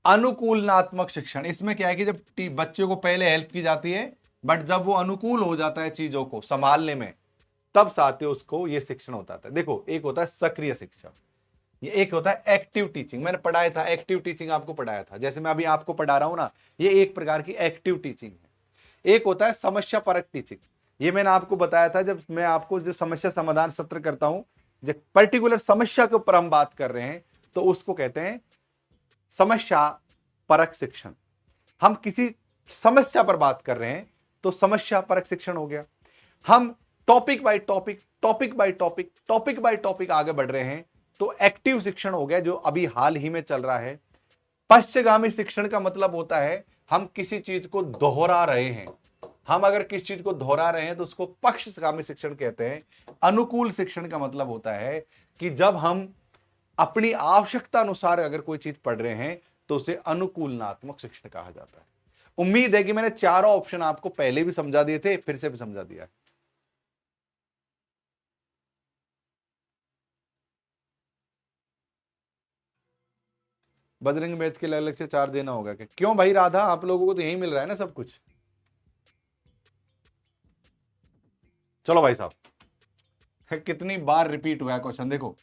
अनुकूलनात्मक शिक्षण, इसमें क्या है कि जब बच्चे को पहले हेल्प की जाती है, बट जब वो अनुकूल हो जाता है चीजों को संभालने में, तब साथियों उसको ये शिक्षण होता है। देखो, एक होता है सक्रिय शिक्षण, ये एक होता है एक्टिव टीचिंग। मैंने पढ़ाया था, एक्टिव टीचिंग आपको पढ़ाया था, जैसे मैं अभी आपको पढ़ा रहा हूं ना, ये एक प्रकार की एक्टिव टीचिंग है। एक होता है समस्या परक टीचिंग, ये मैंने आपको बताया था जब मैं आपको जो समस्या समाधान सत्र करता हूं, जब पर्टिकुलर समस्या के ऊपर हम बात कर रहे हैं, तो उसको कहते हैं समस्या परक शिक्षण। हम किसी समस्या पर बात कर रहे हैं तो समस्या परक शिक्षण हो गया। हम topic by topic, topic by topic, topic by topic आगे बढ़ रहे हैं तो एक्टिव शिक्षण हो गया, जो अभी हाल ही में चल रहा है। पश्चगामी शिक्षण का मतलब होता है हम किसी चीज को दोहरा रहे हैं। हम अगर किसी चीज को दोहरा रहे हैं तो उसको पक्षगामी शिक्षण कहते हैं। अनुकूल शिक्षण का मतलब होता है कि जब हम अपनी आवश्यकता अनुसार अगर कोई चीज पढ़ रहे हैं तो उसे अनुकूलनात्मक शिक्षण कहा जाता है। उम्मीद है कि मैंने चारों ऑप्शन आपको पहले भी समझा दिए थे, फिर से भी समझा दिया है। बजरंग बैच के लिए अलग से चार्ज देना होगा क्या? क्यों भाई राधा, आप लोगों को तो यही मिल रहा है ना सब कुछ। चलो भाई साहब, कितनी बार रिपीट हुआ है क्वेश्चन देखो।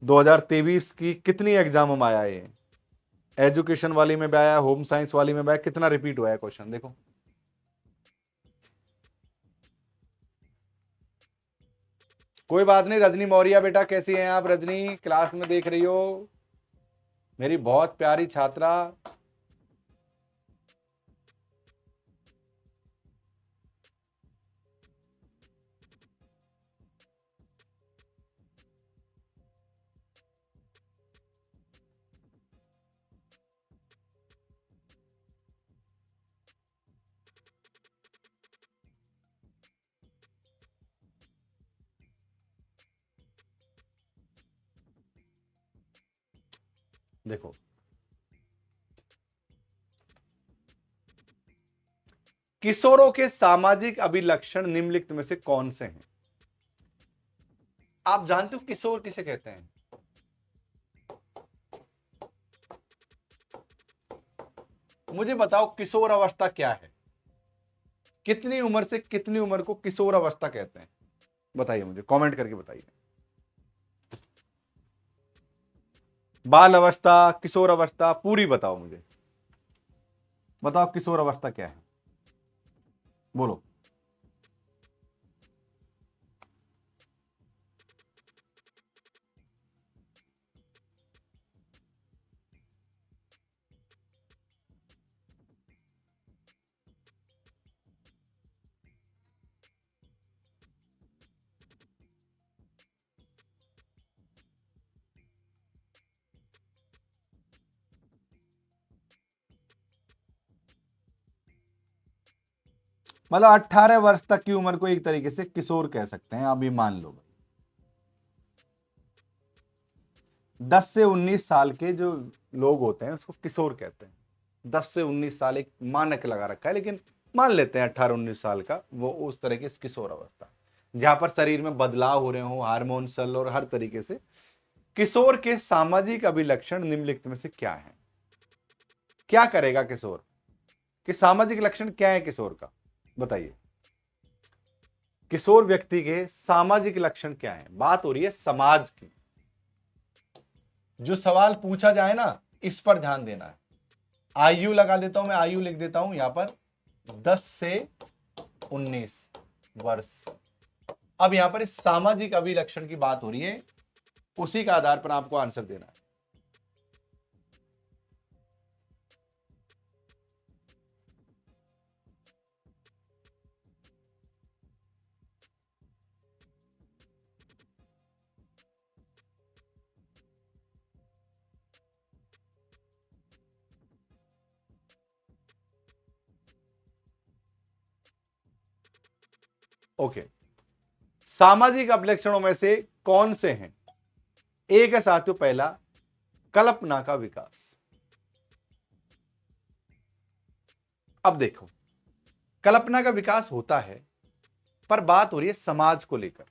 2023 की कितनी एग्जाम में आया है, एजुकेशन वाली में भी आया, होम साइंस वाली में भी आया, कितना रिपीट हुआ है क्वेश्चन देखो। कोई बात नहीं, रजनी मौर्य बेटा कैसी हैं आप? रजनी क्लास में देख रही हो, मेरी बहुत प्यारी छात्रा। देखो, किशोरों के सामाजिक अभिलक्षण निम्नलिखित में से कौन से हैं? आप जानते हो किशोर किसे कहते हैं? मुझे बताओ किशोर अवस्था क्या है? कितनी उम्र से कितनी उम्र को किशोर अवस्था कहते हैं? बताइए, मुझे कमेंट करके बताइए। बाल अवस्था, किशोर अवस्था, पूरी बताओ मुझे। बताओ किशोर अवस्था क्या है, बोलो। मतलब 18 वर्ष तक की उम्र को एक तरीके से किशोर कह सकते हैं, आप ये मान लो। 10 से 19 साल के जो लोग होते हैं उसको किशोर कहते हैं। 10 से 19 साल एक मानक लगा रखा है, लेकिन मान लेते हैं 18-19 साल का, वो उस तरह की किशोर अवस्था जहां पर शरीर में बदलाव हो रहे हो, हार्मोन चल और हर तरीके से। किशोर के सामाजिक अभिलक्षण निम्नलिखित में से क्या है? क्या करेगा किशोर? कि सामाजिक लक्षण क्या है किशोर का, बताइए। किशोर व्यक्ति के सामाजिक लक्षण क्या है? बात हो रही है समाज की। जो सवाल पूछा जाए ना, इस पर ध्यान देना है। आयु लगा देता हूं मैं, आयु लिख देता हूं यहां पर 10 से 19 वर्ष। अब यहां पर इस सामाजिक अभिलक्षण की बात हो रही है, उसी के आधार पर आपको आंसर देना है। ओके, सामाजिक अभिलक्षणों में से कौन से हैं? एक है साथियों, पहला कल्पना का विकास। अब देखो, कल्पना का विकास होता है, पर बात हो रही है समाज को लेकर।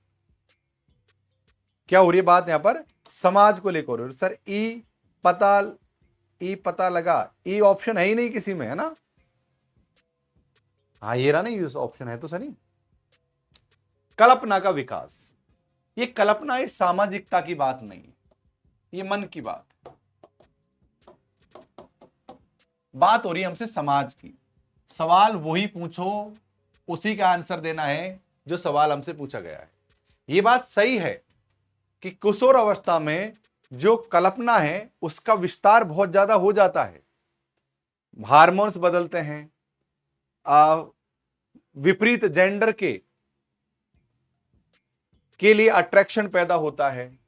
क्या हो रही है बात यहां पर? समाज को लेकर हो रही है। सर ई पता लगा, ई ऑप्शन है ही नहीं किसी में, है ना? हाँ, ये रहा नहीं, ऑप्शन है तो सही। कल्पना का विकास, ये कल्पना इस सामाजिकता की बात नहीं है, ये मन की बात हो रही है हमसे समाज की। सवाल वही पूछो, उसी का आंसर देना है जो सवाल हमसे पूछा गया है। ये बात सही है कि किशोर अवस्था में जो कल्पना है उसका विस्तार बहुत ज्यादा हो जाता है। हार्मोन्स बदलते हैं, विपरीत जेंडर के लिए अट्रैक्शन पैदा होता है,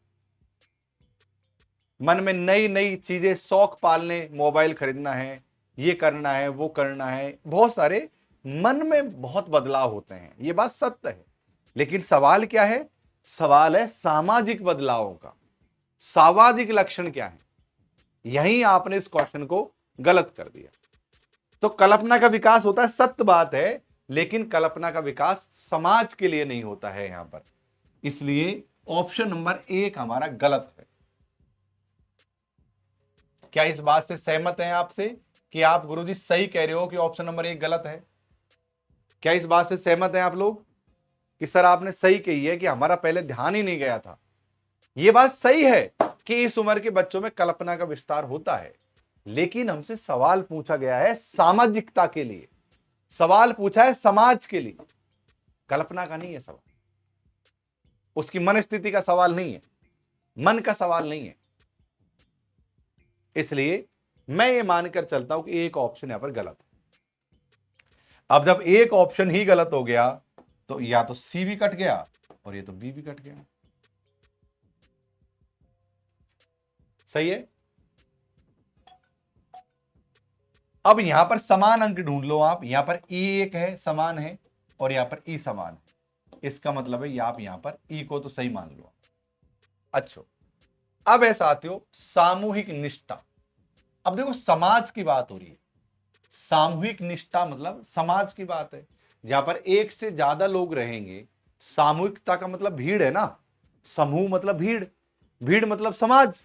मन में नई नई चीजें, शौक पालने, मोबाइल खरीदना है, ये करना है, वो करना है, बहुत सारे मन में बहुत बदलाव होते हैं। ये बात सत्य है, लेकिन सवाल क्या है? सवाल है सामाजिक बदलावों का। सामाजिक लक्षण क्या है? यहीं आपने इस क्वेश्चन को गलत कर दिया। तो कल्पना का विकास होता है, सत्य बात है, लेकिन कल्पना का विकास समाज के लिए नहीं होता है यहां पर। इसलिए ऑप्शन नंबर 1 हमारा गलत है। क्या इस बात से सहमत हैं आपसे कि आप गुरुजी सही कह रहे हो कि ऑप्शन नंबर 1 गलत है? क्या इस बात से सहमत हैं आप लोग कि सर आपने सही कही है कि हमारा पहले ध्यान ही नहीं गया था? यह बात सही है कि इस उम्र के बच्चों में कल्पना का विस्तार होता है, लेकिन हमसे सवाल पूछा गया है सामाजिकता के लिए, सवाल पूछा है समाज के लिए, कल्पना का नहीं है सवाल, उसकी मन स्थिति का सवाल नहीं है, मन का सवाल नहीं है। इसलिए मैं ये मानकर चलता हूं कि एक ऑप्शन यहां पर गलत है। अब जब एक ऑप्शन ही गलत हो गया तो या तो सी भी कट गया और ये तो बी भी कट गया। सही है। अब यहां पर समान अंक ढूंढ लो आप। यहां पर ई एक है, समान है, और यहां पर ई समान है। इसका मतलब है आप यहां पर ई को तो सही मान लो। अच्छा, अब है साथियों सामूहिक निष्ठा। अब देखो समाज की बात हो रही है, सामूहिक निष्ठा मतलब समाज की बात है। जहां पर एक से ज्यादा लोग रहेंगे, सामूहिकता का मतलब भीड़ है ना, समूह मतलब भीड़, भीड़ मतलब समाज।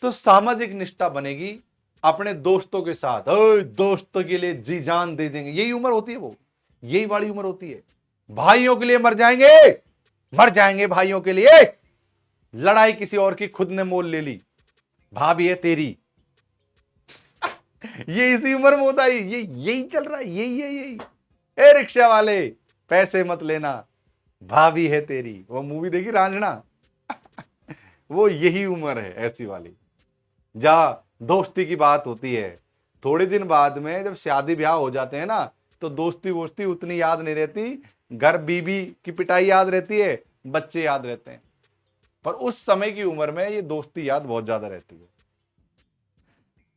तो सामाजिक निष्ठा बनेगी अपने दोस्तों के साथ, दोस्तों के लिए जी जान दे देंगे। यही उम्र होती है, वो यही वाली उम्र होती है। भाइयों के लिए मर जाएंगे, मर जाएंगे भाइयों के लिए। लड़ाई किसी और की खुद ने मोल ले ली, भाभी है तेरी। ये इसी उम्र में होता है, ये यही चल रहा है, यही। ए रिक्शा वाले पैसे मत लेना, भाभी है तेरी। वो मूवी देखी रांझना? वो यही उम्र है ऐसी वाली, जहां दोस्ती की बात होती है। थोड़े दिन बाद में जब शादी ब्याह हो जाते हैं ना, तो दोस्ती वोस्ती उतनी याद नहीं रहती, घर बीबी की पिटाई याद रहती है, बच्चे याद रहते हैं। पर उस समय की उम्र में ये दोस्ती याद बहुत ज्यादा रहती है।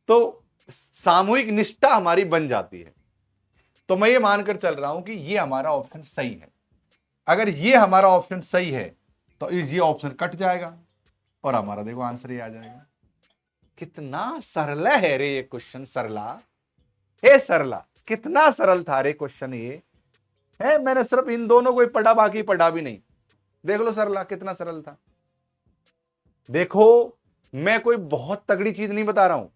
तो सामूहिक निष्ठा हमारी बन जाती है। तो मैं ये मानकर चल रहा हूं कि ये हमारा ऑप्शन सही है। अगर ये हमारा ऑप्शन सही है तो ये ऑप्शन कट जाएगा और हमारा देखो आंसर ही आ जाएगा। कितना सरल है रे ये क्वेश्चन, सरला हे सरला, कितना सरल था रे क्वेश्चन ये है। मैंने सिर्फ इन दोनों को ही पढ़ा, बाकी पढ़ा भी नहीं। देख लो सरला कितना सरल था। देखो मैं कोई बहुत तगड़ी चीज नहीं बता रहा हूं,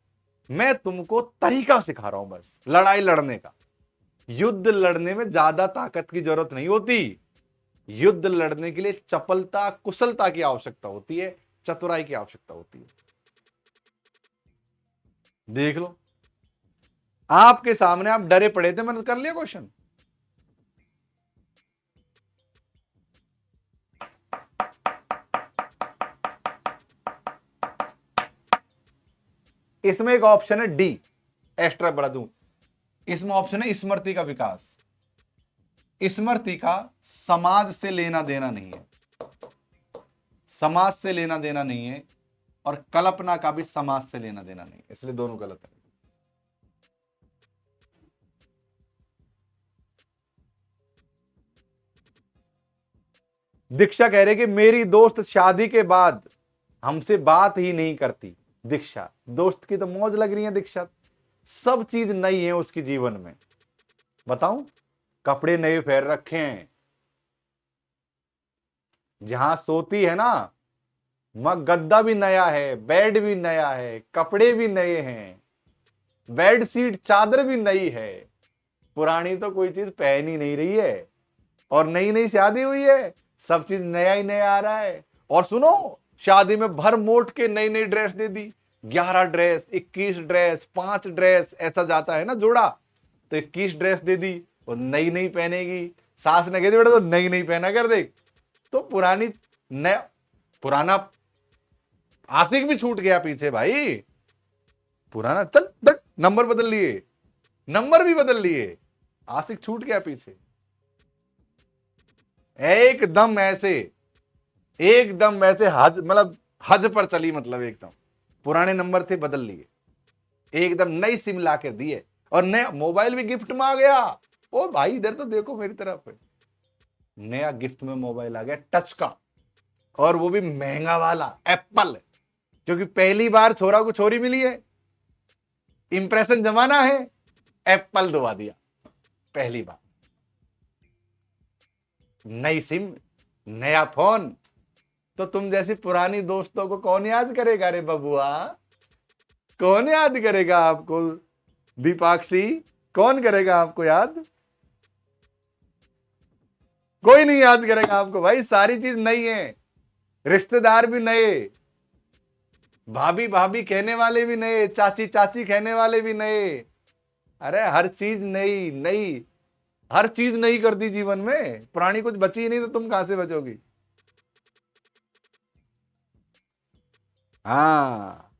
मैं तुमको तरीका सिखा रहा हूं बस लड़ाई लड़ने का। युद्ध लड़ने में ज्यादा ताकत की जरूरत नहीं होती। युद्ध लड़ने के लिए चपलता, कुशलता की आवश्यकता होती है, चतुराई की आवश्यकता होती है। देख लो, आपके सामने आप डरे पड़े थे, मैंने कर लिया क्वेश्चन। इसमें एक ऑप्शन है डी, एक्स्ट्रा बढ़ा दूं, इसमें ऑप्शन है स्मृति का विकास। स्मृति का समाज से लेना देना नहीं है, समाज से लेना देना नहीं है, और कल्पना का भी समाज से लेना देना नहीं, इसलिए दोनों गलत है। दीक्षा कह रहे कि मेरी दोस्त शादी के बाद हमसे बात ही नहीं करती। दीक्षा, दोस्त की तो मौज लग रही है दीक्षा, सब चीज नई है उसकी जीवन में। बताऊं, कपड़े नए पहन रखे हैं, जहां सोती है ना, वहां गद्दा भी नया है, बेड भी नया है, कपड़े भी नए हैं, बेड शीट चादर भी नई है। पुरानी तो कोई चीज पहन ही नहीं रही है, और नई नई शादी हुई है, सब चीज नया ही नया आ रहा है। और सुनो, शादी में भर मोट के नई नई ड्रेस दे दी, 11 ड्रेस, 21 ड्रेस, 5 ड्रेस, ऐसा जाता है ना जोड़ा, तो 21 ड्रेस दे दी, वो नई नई पहनेगी। सास ने कह दी बेटा तो नई नई पहना कर देख, तो पुरानी नया, पुराना आशिक भी छूट गया पीछे भाई। पुराना चल दट, नंबर बदल लिए, नंबर भी बदल लिए, आशिक छूट गया पीछे। एकदम ऐसे, एकदम वैसे हज, मतलब हज पर चली, मतलब एकदम पुराने नंबर थे बदल लिए, एकदम नई सिम ला कर दी है, और नया मोबाइल भी गिफ्ट में आ गया। ओ भाई इधर तो देखो मेरी तरफ, नया गिफ्ट में मोबाइल आ गया टच का, और वो भी महंगा वाला एप्पल, क्योंकि पहली बार छोरा को छोरी मिली है, इंप्रेशन जमाना है, एप्पल दबा दिया पहली बार। नई सिम, नया फोन, तो तुम जैसी पुरानी दोस्तों को कौन याद करेगा रे बबुआ, कौन याद करेगा आपको, दीपाक्षी, कौन करेगा आपको याद, कोई नहीं याद करेगा आपको भाई। सारी चीज नई है, रिश्तेदार भी नए, भाभी भाभी कहने वाले भी नए, चाची चाची कहने वाले भी नए, अरे हर चीज नई नई, हर चीज नई कर दी जीवन में, पुरानी कुछ बची ही नहीं, तो तुम कहां से बचोगी। हाँ,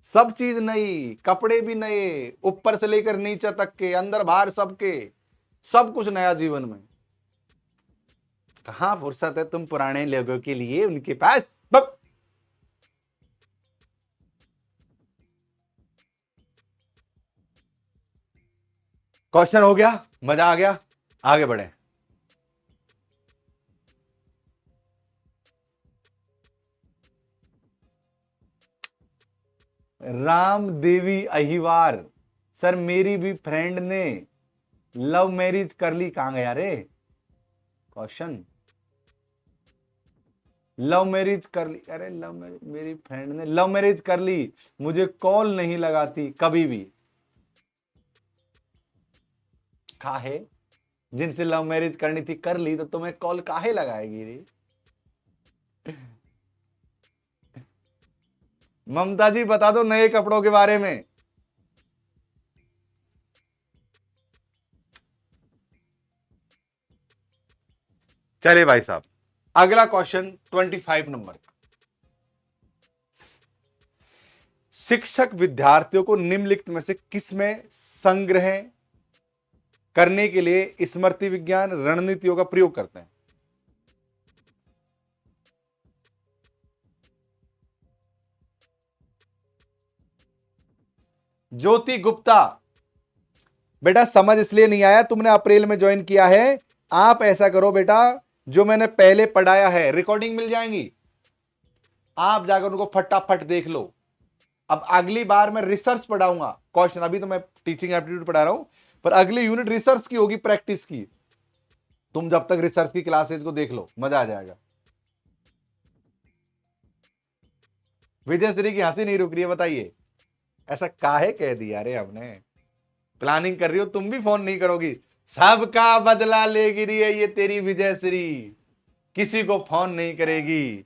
सब चीज नई, कपड़े भी नए, ऊपर से लेकर नीचे तक के, अंदर बाहर सबके, सब कुछ नया जीवन में। कहां फुर्सत है तुम पुराने लोगों के लिए, उनके पास बब। क्वेश्चन हो गया, मजा आ गया, आगे बढ़े। राम देवी अहिवार, सर मेरी भी फ्रेंड ने लव मैरिज कर ली, कहां गया रे क्वेश्चन, लव मैरिज कर ली, अरे लव मैरिज, मेरी फ्रेंड ने लव मैरिज कर ली, मुझे कॉल नहीं लगाती कभी भी। काहे, जिनसे लव मैरिज करनी थी कर ली, तो तुम्हें कॉल काहे लगाएगी रे। ममता जी बता दो नए कपड़ों के बारे में। चलिए भाई साहब, अगला क्वेश्चन 25 नंबर। शिक्षक विद्यार्थियों को निम्नलिखित में से किसमें संग्रह करने के लिए स्मृति विज्ञान रणनीतियों का प्रयोग करते हैं। ज्योति गुप्ता, बेटा समझ इसलिए नहीं आया, तुमने अप्रैल में ज्वाइन किया है। आप ऐसा करो बेटा, जो मैंने पहले पढ़ाया है रिकॉर्डिंग मिल जाएंगी, आप जाकर उनको फटाफट देख लो। अब अगली बार मैं रिसर्च पढ़ाऊंगा क्वेश्चन, अभी तो मैं टीचिंग एप्टीट्यूड पढ़ा रहा हूं, पर अगली यूनिट रिसर्च की होगी, प्रैक्टिस की। तुम जब तक रिसर्च की क्लासेज को देख लो, मजा आ जाएगा। विजय श्री की हंसी नहीं रुक रही है, बताइए ऐसा काहे कह दिया रे हमने। प्लानिंग कर रही हो, तुम भी फोन नहीं करोगी। सबका बदला लेगी रही है ये तेरी विजय श्री, किसी को फोन नहीं करेगी।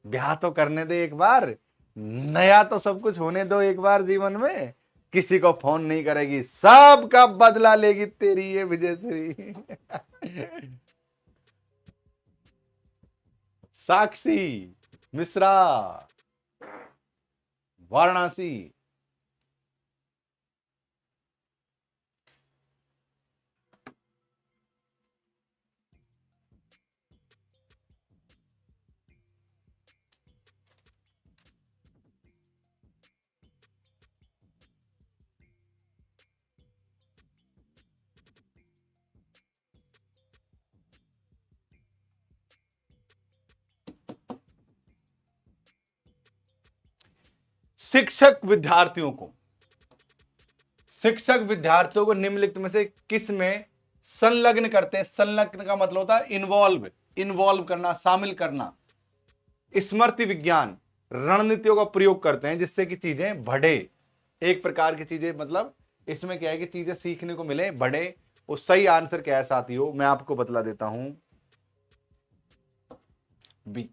ब्याह तो करने दे एक बार, नया तो सब कुछ होने दो एक बार जीवन में। किसी को फोन नहीं करेगी, सबका बदला लेगी तेरी ये विजय श्री। साक्षी मिश्रा, वाराणसी। शिक्षक विद्यार्थियों को निम्नलिखित में से किस में संलग्न करते हैं? संलग्न का मतलब होता है इन्वॉल्व, इन्वॉल्व करना, शामिल करना। स्मृति विज्ञान, रणनीतियों का प्रयोग करते हैं जिससे कि चीजें बढ़े। एक प्रकार की चीजें, मतलब इसमें क्या है कि चीजें सीखने को मिले, बढ़े। वो सही आंसर क्या है साथियों, मैं आपको बतला देता हूं, बी।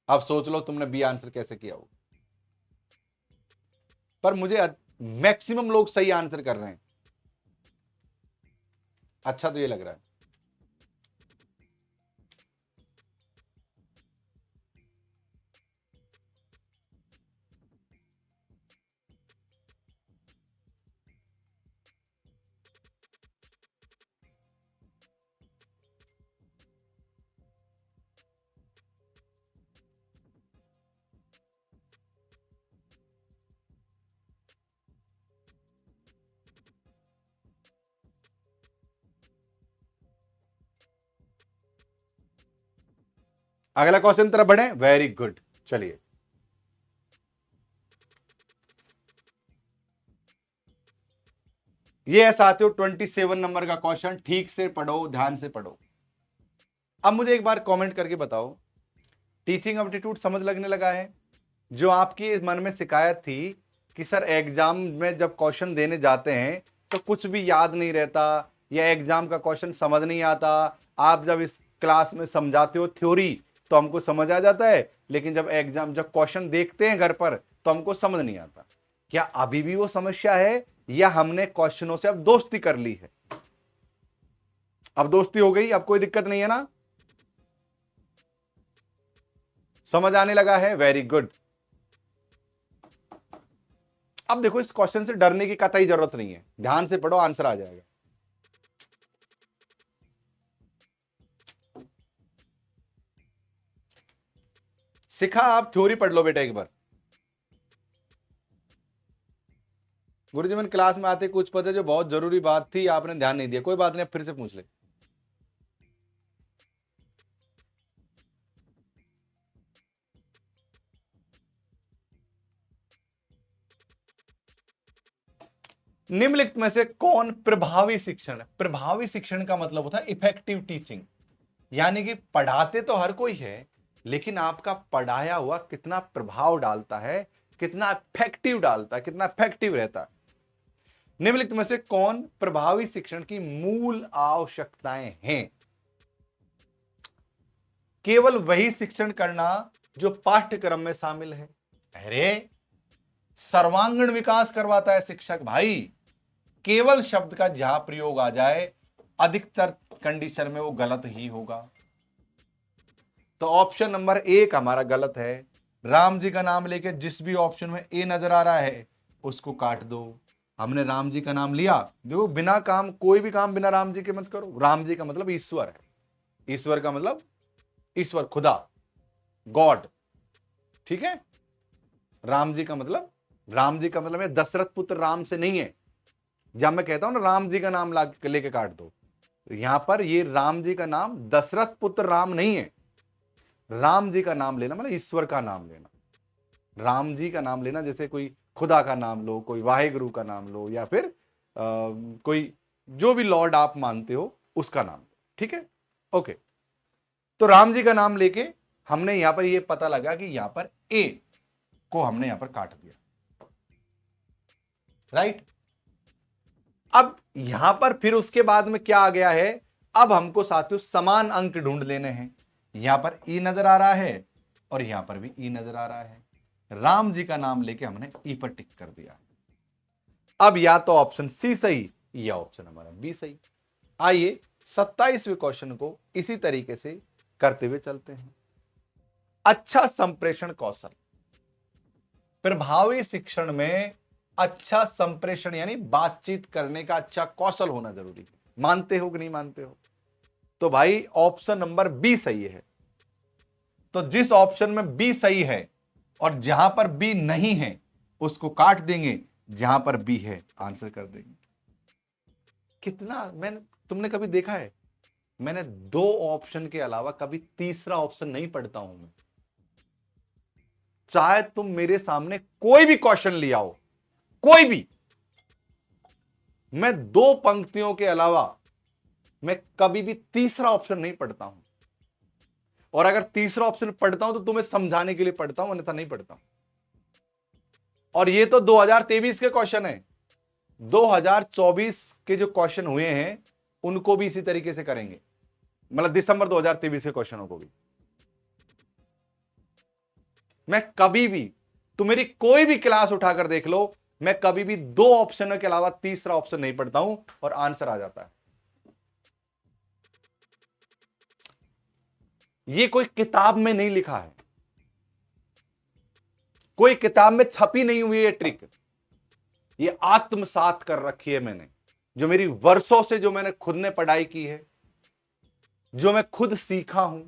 अब सोच लो तुमने बी आंसर कैसे किया हो। पर मुझे मैक्सिमम लोग सही आंसर कर रहे हैं। अच्छा तो ये लग रहा है। अगला क्वेश्चन तरफ बढ़े, वेरी गुड। चलिए, ये है साथियों 27 नंबर का क्वेश्चन। ठीक से पढ़ो, ध्यान से पढ़ो। अब मुझे एक बार कमेंट करके बताओ, टीचिंग एप्टीट्यूड समझ लगने लगा है? जो आपकी मन में शिकायत थी कि सर एग्जाम में जब क्वेश्चन देने जाते हैं तो कुछ भी याद नहीं रहता, या एग्जाम का क्वेश्चन समझ नहीं आता, आप जब इस क्लास में समझाते हो थ्योरी तो हमको समझ आ जाता है, लेकिन जब क्वेश्चन देखते हैं घर पर तो हमको समझ नहीं आता। क्या अभी भी वो समस्या है, या हमने क्वेश्चनों से अब दोस्ती कर ली है? अब दोस्ती हो गई, अब कोई दिक्कत नहीं है ना? समझ आने लगा है? Very good. अब देखो, इस क्वेश्चन से डरने की कतई जरूरत नहीं है, ध्यान से पढ़ो, आंसर आ जाएगा। सिखा, आप थ्योरी पढ़ लो बेटा एक बार। गुरुजी मैंने क्लास में आते कुछ पता जो बहुत जरूरी बात थी आपने ध्यान नहीं दिया, कोई बात नहीं, अब फिर से पूछ ले। निम्नलिखित में से कौन प्रभावी शिक्षण? प्रभावी शिक्षण का मतलब होता है इफेक्टिव टीचिंग, यानी कि पढ़ाते तो हर कोई है, लेकिन आपका पढ़ाया हुआ कितना प्रभाव डालता है, कितना इफेक्टिव डालता है, कितना इफेक्टिव रहता है। निम्नलिखित में से कौन प्रभावी शिक्षण की मूल आवश्यकताएं हैं? केवल वही शिक्षण करना जो पाठ्यक्रम में शामिल है। अरे, सर्वांगीण विकास करवाता है शिक्षक भाई। केवल शब्द का जहां प्रयोग आ जाए, अधिकतर कंडीशन में वो गलत ही होगा। तो ऑप्शन नंबर 1 हमारा गलत है। राम जी का नाम लेके जिस भी ऑप्शन में ए नजर आ रहा है उसको काट दो। हमने राम जी का नाम लिया, देखो बिना काम, कोई भी काम बिना राम जी के मत करो। राम जी का मतलब ईश्वर है, ईश्वर का मतलब ईश्वर, खुदा, गॉड, ठीक है। राम जी का मतलब, राम जी का मतलब है दशरथ पुत्र राम से नहीं है। जब मैं कहता हूं ना राम जी का नाम लेके काट दो, यहां पर ये राम जी का नाम दशरथ पुत्र राम नहीं है। राम जी का नाम लेना मतलब ईश्वर का नाम लेना। राम जी का नाम लेना जैसे कोई खुदा का नाम लो, कोई वाहेगुरु का नाम लो, या फिर कोई जो भी लॉर्ड आप मानते हो उसका नाम, ठीक है। ओके, तो राम जी का नाम लेके हमने यहां पर ये पता लगा कि यहां पर ए को हमने यहां पर काट दिया। राइट। अब यहां पर फिर उसके बाद में क्या आ गया है, अब हमको साथियों समान अंक ढूंढ लेने हैं। यहां पर ई नजर आ रहा है और यहां पर भी ई नजर आ रहा है। राम जी का नाम लेके हमने ई पर टिक कर दिया। अब या तो ऑप्शन सी सही या ऑप्शन हमारा बी सही। आइए 27वें क्वेश्चन को इसी तरीके से करते हुए चलते हैं। अच्छा संप्रेषण कौशल। प्रभावी शिक्षण में अच्छा संप्रेषण यानी बातचीत करने का अच्छा कौशल होना जरूरी है। मानते हो कि नहीं मानते हो? तो भाई ऑप्शन नंबर बी सही है। तो जिस ऑप्शन में बी सही है और जहां पर बी नहीं है उसको काट देंगे, जहां पर बी है आंसर कर देंगे। कितना मैंने तुमने कभी देखा है मैंने दो ऑप्शन के अलावा कभी तीसरा ऑप्शन नहीं पढ़ता हूं मैं। चाहे तुम मेरे सामने कोई भी क्वेश्चन ले आओ, कोई भी, मैं दो पंक्तियों के अलावा मैं कभी भी तीसरा ऑप्शन नहीं पढ़ता हूं। और अगर तीसरा ऑप्शन पढ़ता हूं तो तुम्हें समझाने के लिए पढ़ता हूं, अन्यथा नहीं पढ़ता हूं। और ये तो 2023 के क्वेश्चन है। 2024 के जो क्वेश्चन हुए हैं उनको भी इसी तरीके से करेंगे, मतलब दिसंबर 2023 के क्वेश्चनों को भी। मैं कभी भी, तुम मेरी कोई भी क्लास उठाकर देख लो, मैं कभी भी दो ऑप्शनों के अलावा तीसरा ऑप्शन नहीं पढ़ता हूं और आंसर आ जाता है। ये कोई किताब में नहीं लिखा है, कोई किताब में छपी नहीं हुई है ट्रिक। ये आत्मसात कर रखी है मैंने, जो मेरी वर्षों से जो मैंने खुद ने पढ़ाई की है, जो मैं खुद सीखा हूं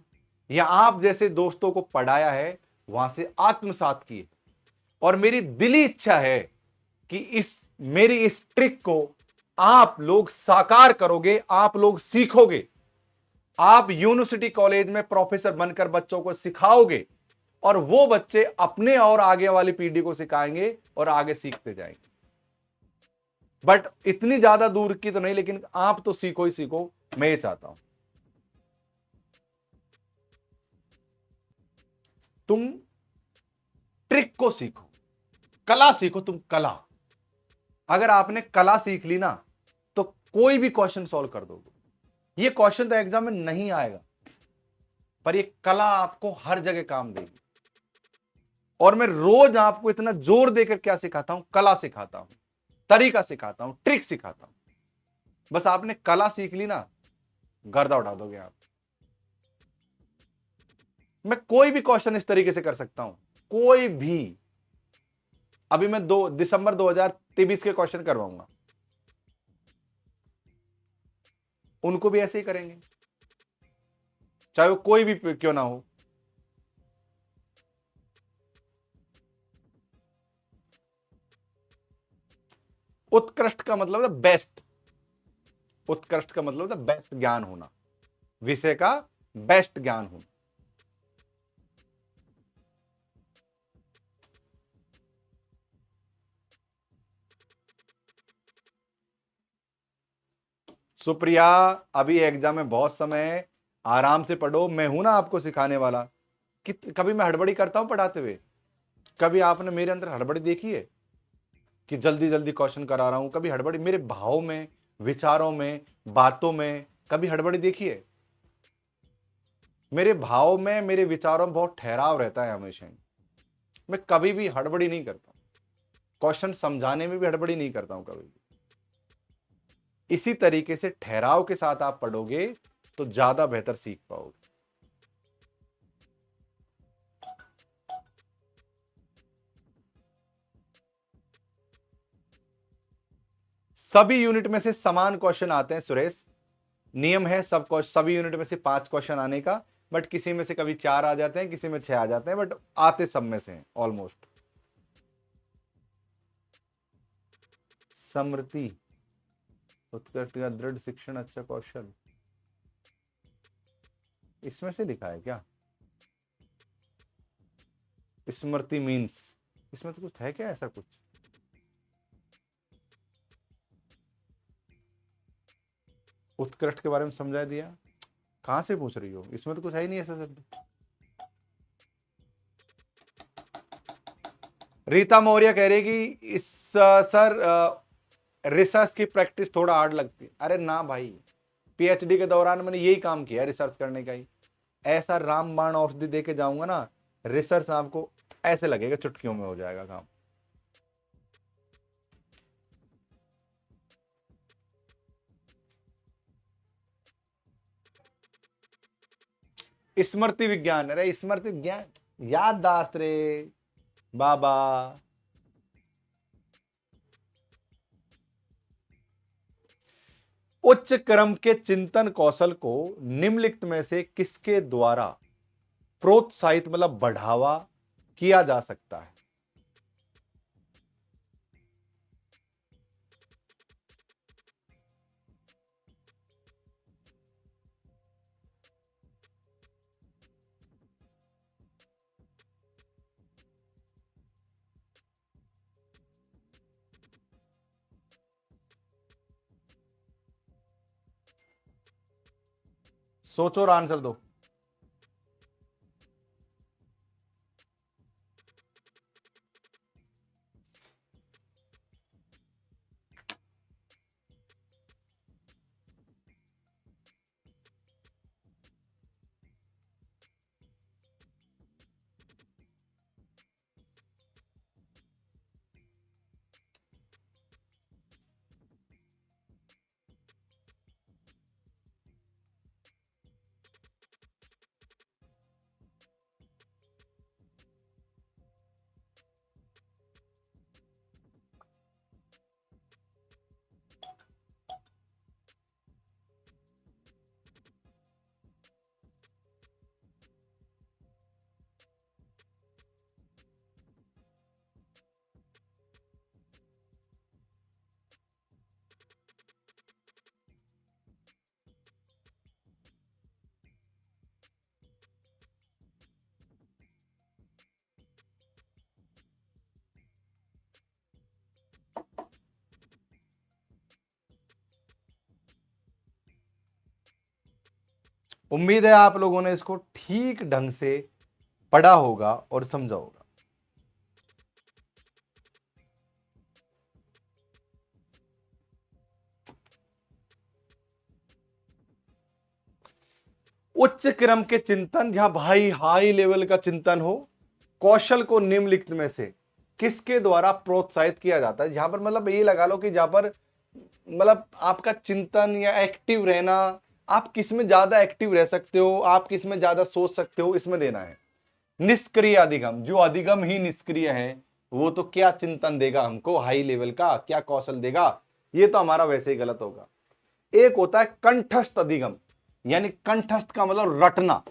या आप जैसे दोस्तों को पढ़ाया है, वहां से आत्मसात की है। और मेरी दिली इच्छा है कि मेरी इस ट्रिक को आप लोग साकार करोगे, आप लोग सीखोगे, आप यूनिवर्सिटी कॉलेज में प्रोफेसर बनकर बच्चों को सिखाओगे और वो बच्चे अपने और आगे वाली पीढ़ी को सिखाएंगे और आगे सीखते जाएंगे। बट इतनी ज्यादा दूर की तो नहीं, लेकिन आप तो सीखो ही सीखो, मैं ये चाहता हूं। तुम ट्रिक को सीखो, कला सीखो, तुम कला। अगर आपने कला सीख ली ना तो कोई भी क्वेश्चन सॉल्व कर दोगे। ये क्वेश्चन तो एग्जाम में नहीं आएगा, पर ये कला आपको हर जगह काम देगी। और मैं रोज आपको इतना जोर देकर क्या सिखाता हूं, कला सिखाता हूं, तरीका सिखाता हूं, ट्रिक सिखाता हूं। बस आपने कला सीख ली ना, गर्दा उठा दोगे आप। मैं कोई भी क्वेश्चन इस तरीके से कर सकता हूं, कोई भी। अभी मैं दिसंबर 2023 के क्वेश्चन करवाऊंगा, उनको भी ऐसे ही करेंगे, चाहे वो कोई भी क्यों ना हो। उत्कृष्ट का मतलब है बेस्ट, उत्कृष्ट का मतलब है बेस्ट ज्ञान होना, विषय का बेस्ट ज्ञान होना। सुप्रिया, अभी एग्जाम में बहुत समय है, आराम से पढ़ो, मैं हूं ना आपको सिखाने वाला। कभी मैं हड़बड़ी करता हूं पढ़ाते हुए? कभी आपने मेरे अंदर हड़बड़ी देखी है कि जल्दी जल्दी क्वेश्चन करा रहा हूं? कभी हड़बड़ी मेरे भाव में, विचारों में, बातों में कभी हड़बड़ी देखी है? मेरे भाव में, मेरे विचारों में बहुत ठहराव रहता है हमेशा। मैं कभी भी हड़बड़ी नहीं करता, क्वेश्चन समझाने में भी हड़बड़ी नहीं करता हूं कभी भी। इसी तरीके से ठहराव के साथ आप पढ़ोगे तो ज्यादा बेहतर सीख पाओगे। सभी यूनिट में से समान क्वेश्चन आते हैं सुरेश, नियम है सभी यूनिट में से 5 क्वेश्चन आने का। बट किसी में से कभी 4 आ जाते हैं, किसी में 6 आ जाते हैं, बट आते सब में से हैं ऑलमोस्ट। समृद्धि, उत्कृष्ट का दृढ़ शिक्षण अच्छा कौशल, इसमें से लिखा है क्या? स्मृति मीन्स, इसमें तो कुछ है क्या ऐसा कुछ? उत्कृष्ट के बारे में समझा दिया, कहां से पूछ रही हो? इसमें तो कुछ है ही नहीं ऐसा शब्द। रीता मौर्य कह रही कि इस सर रिसर्च की प्रैक्टिस थोड़ा हार्ड लगती है। अरे ना भाई, पीएचडी के दौरान मैंने यही काम किया रिसर्च करने का ही। ऐसा रामबाण औषधि दे के जाऊंगा ना, रिसर्च आपको ऐसे लगेगा चुटकियों में हो जाएगा काम। स्मृति विज्ञान, अरे स्मृति विज्ञान, याददाश्त रे बाबा। उच्च क्रम के चिंतन कौशल को निम्नलिखित में से किसके द्वारा प्रोत्साहित मतलब बढ़ावा किया जा सकता है? सोचो और आंसर दो। उम्मीद है आप लोगों ने इसको ठीक ढंग से पढ़ा होगा और समझा होगा। उच्च क्रम के चिंतन, जहां भाई हाई लेवल का चिंतन हो, कौशल को निम्नलिखित में से किसके द्वारा प्रोत्साहित किया जाता है? जहां पर मतलब ये लगा लो कि जहां पर मतलब आपका चिंतन या एक्टिव रहना, आप किस में ज्यादा एक्टिव रह सकते हो, आप किस में ज्यादा सोच सकते हो, इसमें देना है। निष्क्रिय अधिगम, जो अधिगम ही निष्क्रिय है वो तो क्या चिंतन देगा हमको हाई लेवल का, क्या कौशल देगा? ये तो हमारा वैसे ही गलत होगा। एक होता है कंठस्थ अधिगम, यानी कंठस्थ का मतलब रटना।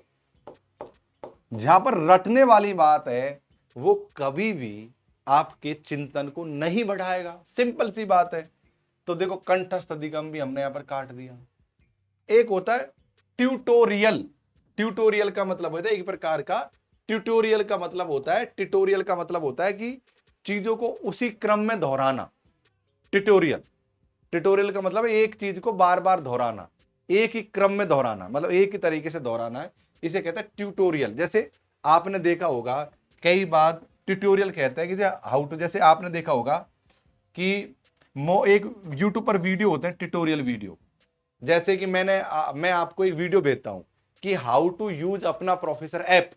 जहां पर रटने वाली बात है वो कभी भी आपके चिंतन को नहीं बढ़ाएगा, सिंपल सी बात है। तो देखो कंठस्थ अधिगम भी हमने यहां पर काट दिया। एक होता है ट्यूटोरियल। ट्यूटोरियल का मतलब होता है एक प्रकार का, ट्यूटोरियल का मतलब होता है, ट्यूटोरियल का मतलब होता है कि चीजों को उसी क्रम में दोहराना। ट्यूटोरियल, ट्यूटोरियल का मतलब एक चीज को बार बार दोहराना, एक ही क्रम में दोहराना, मतलब एक ही तरीके से दोहराना है, इसे कहते हैं ट्यूटोरियल। जैसे आपने देखा होगा कई बार ट्यूटोरियल कहते हैं कि हाउ टू, जैसे आपने देखा होगा कि एक यूट्यूब पर वीडियो होते हैं ट्यूटोरियल वीडियो। जैसे कि मैं आपको एक वीडियो भेजता हूं कि हाउ टू यूज अपना प्रोफेसर ऐप,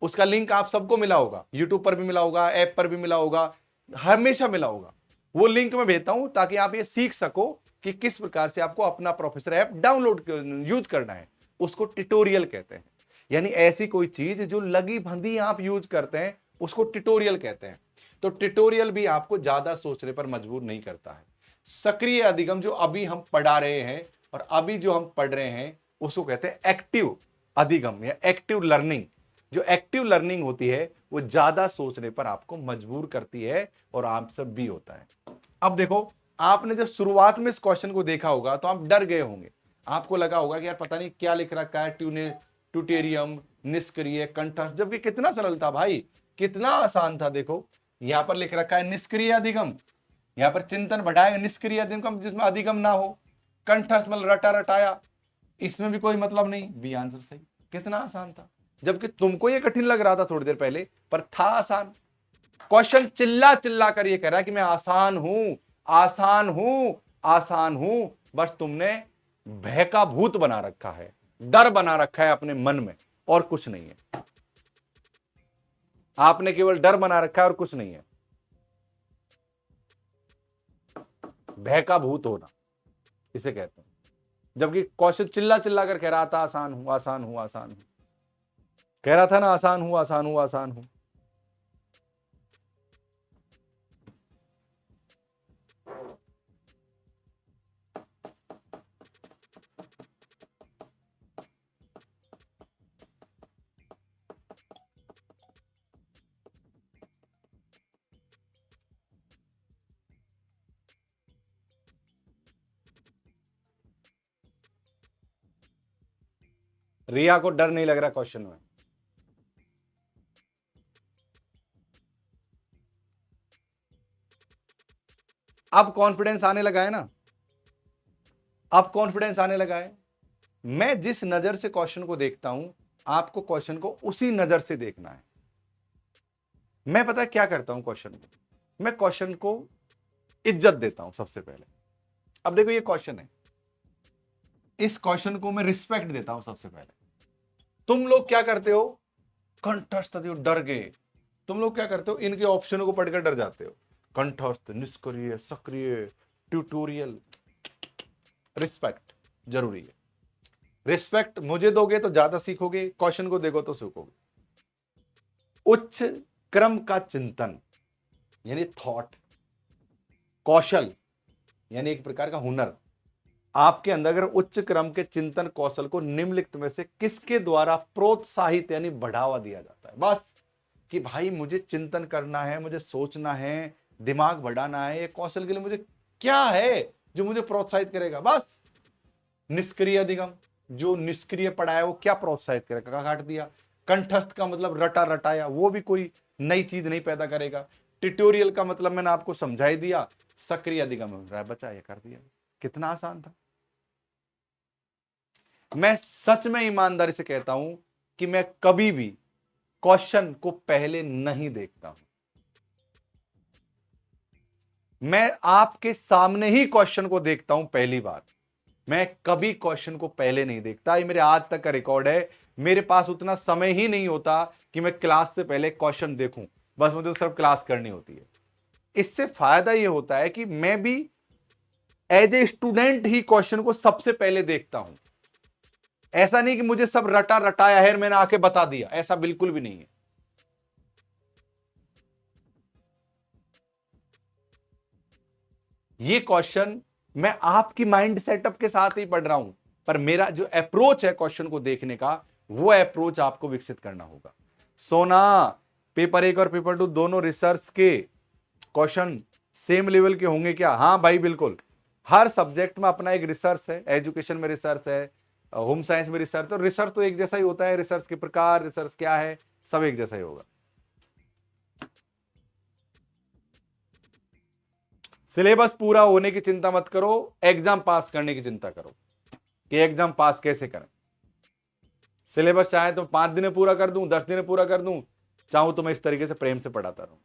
उसका लिंक आप सबको मिला होगा, यूट्यूब पर भी मिला होगा, ऐप पर भी मिला होगा, हमेशा मिला होगा। वो लिंक मैं भेजता हूं ताकि आप ये सीख सको कि किस प्रकार से आपको अपना प्रोफेसर ऐप डाउनलोड यूज करना है। उसको ट्यूटोरियल कहते हैं। यानी ऐसी कोई चीज जो लगी भंदी आप यूज करते हैं उसको ट्यूटोरियल कहते हैं। तो ट्यूटोरियल भी आपको ज्यादा सोचने पर मजबूर नहीं करता है। सक्रिय अधिगम जो अभी हम पढ़ा रहे हैं और अभी जो हम पढ़ रहे हैं उसको कहते हैं एक्टिव अधिगम या एक्टिव लर्निंग। जो एक्टिव लर्निंग होती है वो ज्यादा सोचने पर आपको मजबूर करती है और आप सब भी होता है। अब देखो, आपने जब शुरुआत में इस क्वेश्चन को देखा होगा तो आप डर गए होंगे, आपको लगा होगा कि यार पता नहीं क्या लिख रखा है, ट्यूटेरियम, निष्क्रिय, कंठस्थ, जबकि कितना सरल था भाई, कितना आसान था। देखो यहां पर लिख रखा है निष्क्रिय अधिगम, यहां पर चिंतन बढ़ाएगा, निष्क्रिय अधिगम जिसमें अधिगम ना हो, कंठस्थ मतलब रटा रटाया, इसमें भी कोई मतलब नहीं, बी आंसर सही। कितना आसान था, जबकि तुमको ये कठिन लग रहा था थोड़ी देर पहले, पर था आसान। क्वेश्चन चिल्ला चिल्ला कर ये कह रहा है कि मैं आसान हूं, आसान हूं, आसान हूं। बस तुमने भय का भूत बना रखा है, डर बना रखा है अपने मन में, और कुछ नहीं है। आपने केवल डर बना रखा है और कुछ नहीं है। भय का भूत होना इसे कहते हैं। जबकि क्वेश्चन चिल्ला चिल्ला कर कह रहा था आसान हूं, आसान हूं, आसान हूं, कह रहा था ना आसान हूं, आसान हूं, आसान हूं। रिया को डर नहीं लग रहा क्वेश्चन में। अब कॉन्फिडेंस आने लगा है ना, अब कॉन्फिडेंस आने लगा है। मैं जिस नजर से क्वेश्चन को देखता हूं, आपको क्वेश्चन को उसी नजर से देखना है। मैं पता है क्या करता हूं क्वेश्चन को, मैं क्वेश्चन को इज्जत देता हूं सबसे पहले। अब देखो ये क्वेश्चन है, इस क्वेश्चन को मैं रिस्पेक्ट देता हूं सबसे पहले। तुम लोग क्या करते हो, कंठस्थ डर गए। तुम लोग क्या करते हो, इनके ऑप्शनों को पढ़कर डर जाते हो। कंठस्थ, निष्क्रिय, सक्रिय, ट्यूटोरियल। रिस्पेक्ट जरूरी है। रिस्पेक्ट मुझे दोगे तो ज्यादा सीखोगे, क्वेश्चन को देखो तो सीखोगे। उच्च क्रम का चिंतन यानी थॉट, कौशल यानी एक प्रकार का हुनर। आपके अंदर अगर उच्च क्रम के चिंतन कौशल को निम्नलिखित में से किसके द्वारा प्रोत्साहित यानी बढ़ावा दिया जाता है। बस कि भाई मुझे चिंतन करना है, मुझे सोचना है, दिमाग बढ़ाना है, ये कौशल के लिए मुझे क्या है जो मुझे प्रोत्साहित करेगा। बस निष्क्रिय अधिगम, जो निष्क्रिय पढ़ा है वो क्या प्रोत्साहित करेगा, काट दिया। कंठस्थ का मतलब रटा रटाया, वो भी कोई नई चीज नहीं पैदा करेगा। ट्यूटोरियल का मतलब मैंने आपको समझा ही दिया। सक्रिय अधिगम बचा, ये कर दिया। कितना आसान था। मैं सच में ईमानदारी से कहता हूं कि मैं कभी भी क्वेश्चन को पहले नहीं देखता हूं। मैं आपके सामने ही क्वेश्चन को देखता हूं पहली बार। मैं कभी क्वेश्चन को पहले नहीं देखता। ये मेरे आज तक का रिकॉर्ड है। मेरे पास उतना समय ही नहीं होता कि मैं क्लास से पहले क्वेश्चन देखूं। बस मुझे सिर्फ क्लास करनी होती है। इससे फायदा यह होता है कि मैं भी एज ए स्टूडेंट ही क्वेश्चन को सबसे पहले देखता हूं। ऐसा नहीं कि मुझे सब रटा रटाया है, मैंने आके बता दिया, ऐसा बिल्कुल भी नहीं है। ये क्वेश्चन मैं आपकी माइंड सेटअप के साथ ही पढ़ रहा हूं, पर मेरा जो अप्रोच है क्वेश्चन को देखने का, वो अप्रोच आपको विकसित करना होगा। सोना, पेपर 1 और पेपर 2 दोनों रिसर्च के क्वेश्चन सेम लेवल के होंगे क्या? हाँ भाई बिल्कुल। हर सब्जेक्ट में अपना एक रिसर्च है। एजुकेशन में रिसर्च है, होम साइंस में रिसर्च, तो रिसर्च तो एक जैसा ही होता है। रिसर्च के प्रकार, रिसर्च क्या है, सब एक जैसा ही होगा। सिलेबस पूरा होने की चिंता मत करो, एग्जाम पास करने की चिंता करो कि एग्जाम पास कैसे करें। सिलेबस चाहे तो 5 दिन में पूरा कर दूं, 10 दिन में पूरा कर दूं, चाहूं तो मैं इस तरीके से प्रेम से पढ़ाता रहूं।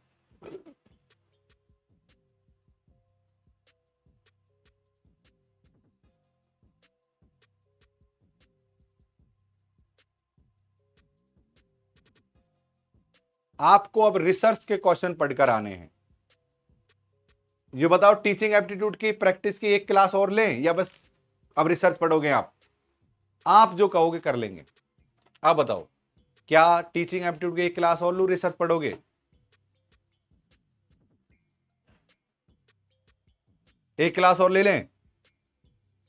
आपको अब रिसर्च के क्वेश्चन पढ़कर आने हैं। ये बताओ, टीचिंग एप्टीट्यूड की प्रैक्टिस की एक क्लास और लें या बस अब रिसर्च पढ़ोगे? आप जो कहोगे कर लेंगे। आप बताओ, क्या टीचिंग एप्टीट्यूड की एक क्लास और लूं, रिसर्च पढ़ोगे? एक क्लास और ले लें,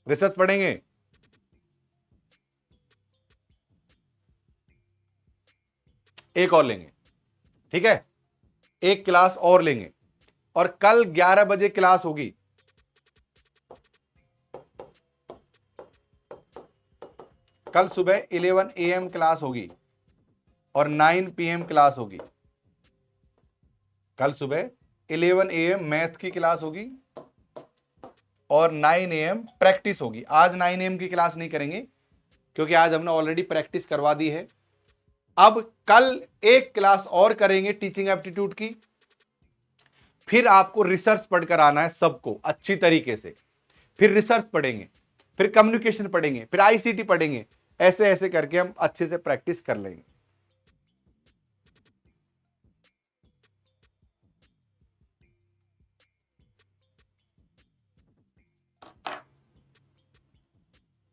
रिसर्च पढ़ेंगे? एक और लेंगे, ठीक है? एक क्लास और लेंगे और कल 11 बजे क्लास होगी। कल सुबह 11 AM क्लास होगी और 9 PM क्लास होगी। कल सुबह 11 AM मैथ की क्लास होगी और 9 AM प्रैक्टिस होगी। आज 9 AM की क्लास नहीं करेंगे क्योंकि आज हमने ऑलरेडी प्रैक्टिस करवा दी है। अब कल एक क्लास और करेंगे टीचिंग एप्टीट्यूड की फिर आपको रिसर्च पढ़कर आना है सबको अच्छी तरीके से, फिर रिसर्च पढ़ेंगे, फिर कम्युनिकेशन पढ़ेंगे, फिर आईसीटी पढ़ेंगे, ऐसे ऐसे करके हम अच्छे से प्रैक्टिस कर लेंगे।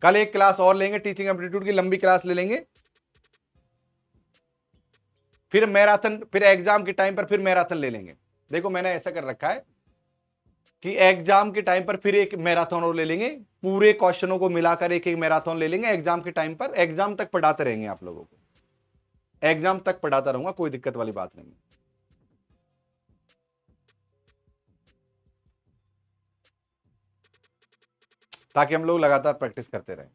कल एक क्लास और लेंगे, टीचिंग एप्टीट्यूड की लंबी क्लास ले लेंगे, फिर मैराथन, फिर एग्जाम के टाइम पर फिर मैराथन ले लेंगे। देखो मैंने ऐसा कर रखा है कि एग्जाम के टाइम पर फिर एक मैराथन और ले लेंगे, पूरे क्वेश्चनों को मिलाकर एक एक मैराथन ले लेंगे एग्जाम के टाइम पर। एग्जाम तक पढ़ाते रहेंगे आप लोगों को, एग्जाम तक पढ़ाता रहूंगा, कोई दिक्कत वाली बात नहीं। ताकि हम लोग लगातार प्रैक्टिस करते रहें।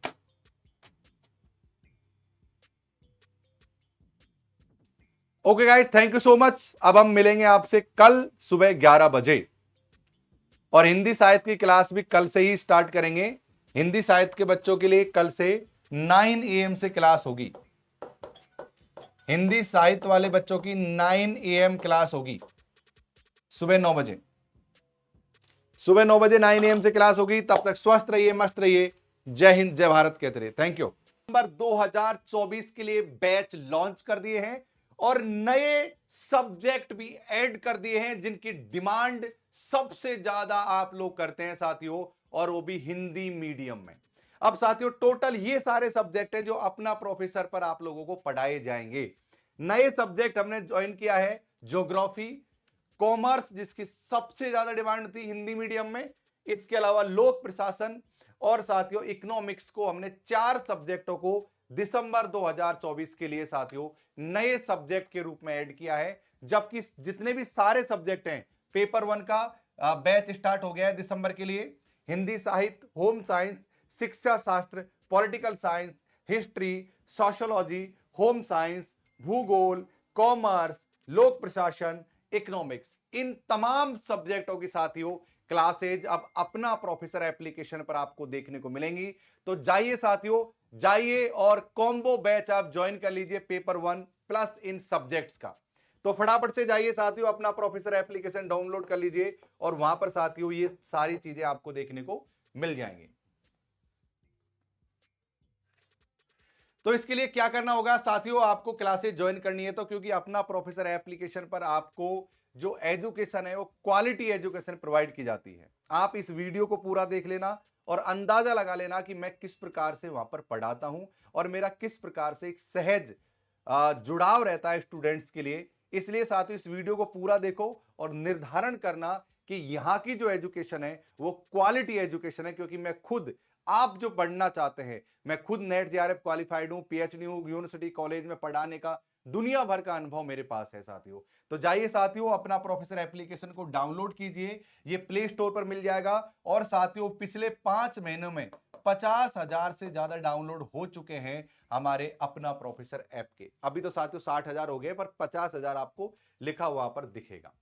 Okay guys, thank you so much. अब हम मिलेंगे आपसे कल सुबह 11 बजे, और हिंदी साहित्य की क्लास भी कल से ही स्टार्ट करेंगे। हिंदी साहित्य के बच्चों के लिए कल से 9 AM से क्लास होगी। हिंदी साहित्य वाले बच्चों की 9 AM क्लास होगी, सुबह 9 बजे। सुबह 9 बजे 9 AM से क्लास होगी। तब तक स्वस्थ रहिए, मस्त रहिए। जय हिंद, जय भारत कहते रहिए। Thank you. नंबर 2024 के लिए बैच लॉन्च कर दिए हैं और नए सब्जेक्ट भी ऐड कर दिए हैं जिनकी डिमांड सबसे ज्यादा आप लोग करते हैं साथियों, और वो भी हिंदी मीडियम में। अब साथियों टोटल ये सारे सब्जेक्ट हैं जो अपना प्रोफेसर पर आप लोगों को पढ़ाए जाएंगे। नए सब्जेक्ट हमने ज्वाइन किया है ज्योग्राफी, कॉमर्स जिसकी सबसे ज्यादा डिमांड थी हिंदी मीडियम में, इसके अलावा लोक प्रशासन और साथियों इकोनॉमिक्स को हमने 4 सब्जेक्टों को दिसंबर 2024 के लिए साथियों नए सब्जेक्ट के रूप में ऐड किया है। जबकि जितने भी सारे सब्जेक्ट हैं, पेपर 1 का बैच स्टार्ट हो गया है दिसंबर के लिए। हिंदी साहित्य, होम साइंस, शिक्षा शास्त्र, political science, history, sociology, home science, भूगोल, कॉमर्स, लोक प्रशासन, इकोनॉमिक्स, इन तमाम सब्जेक्टों की साथियों क्लासेज अब अपना प्रोफेसर एप्लीकेशन पर आपको देखने को मिलेंगी। तो जाइए साथियों, जाइए और कॉम्बो बैच आप ज्वाइन कर लीजिए पेपर 1 प्लस इन सब्जेक्ट्स का। तो फटाफट से जाइए साथियों, अपना प्रोफेसर एप्लीकेशन डाउनलोड कर लीजिए और वहां पर साथियों ये सारी चीजें आपको देखने को मिल जाएंगी। तो इसके लिए क्या करना होगा साथियों, आपको क्लासेस ज्वाइन करनी है तो, क्योंकि अपना प्रोफेसर एप्लीकेशन पर आपको जो एजुकेशन है वो क्वालिटी एजुकेशन प्रोवाइड की जाती है। आप इस वीडियो को पूरा देख लेना और अंदाजा लगा लेना कि मैं किस प्रकार से वहां पर पढ़ाता हूं और मेरा किस प्रकार से एक सहज जुड़ाव रहता है स्टूडेंट्स के लिए। इसलिए साथियों इस वीडियो को पूरा देखो और निर्धारण करना कि यहां की जो एजुकेशन है वो क्वालिटी एजुकेशन है। क्योंकि मैं खुद, आप जो पढ़ना चाहते हैं, मैं खुद नेट जेआरएफ क्वालिफाइड हूं, पीएचडी हूं, यूनिवर्सिटी कॉलेज में पढ़ाने का दुनिया भर का अनुभव मेरे पास है साथियों। तो जाइए साथियों, अपना प्रोफेसर एप्लीकेशन को डाउनलोड कीजिए, ये प्ले स्टोर पर मिल जाएगा। और साथियों पिछले 5 महीनों में 50,000 से ज्यादा डाउनलोड हो चुके हैं हमारे अपना प्रोफेसर ऐप के। अभी तो साथियों 60,000 हो गए, पर 50,000 आपको लिखा हुआ पर दिखेगा।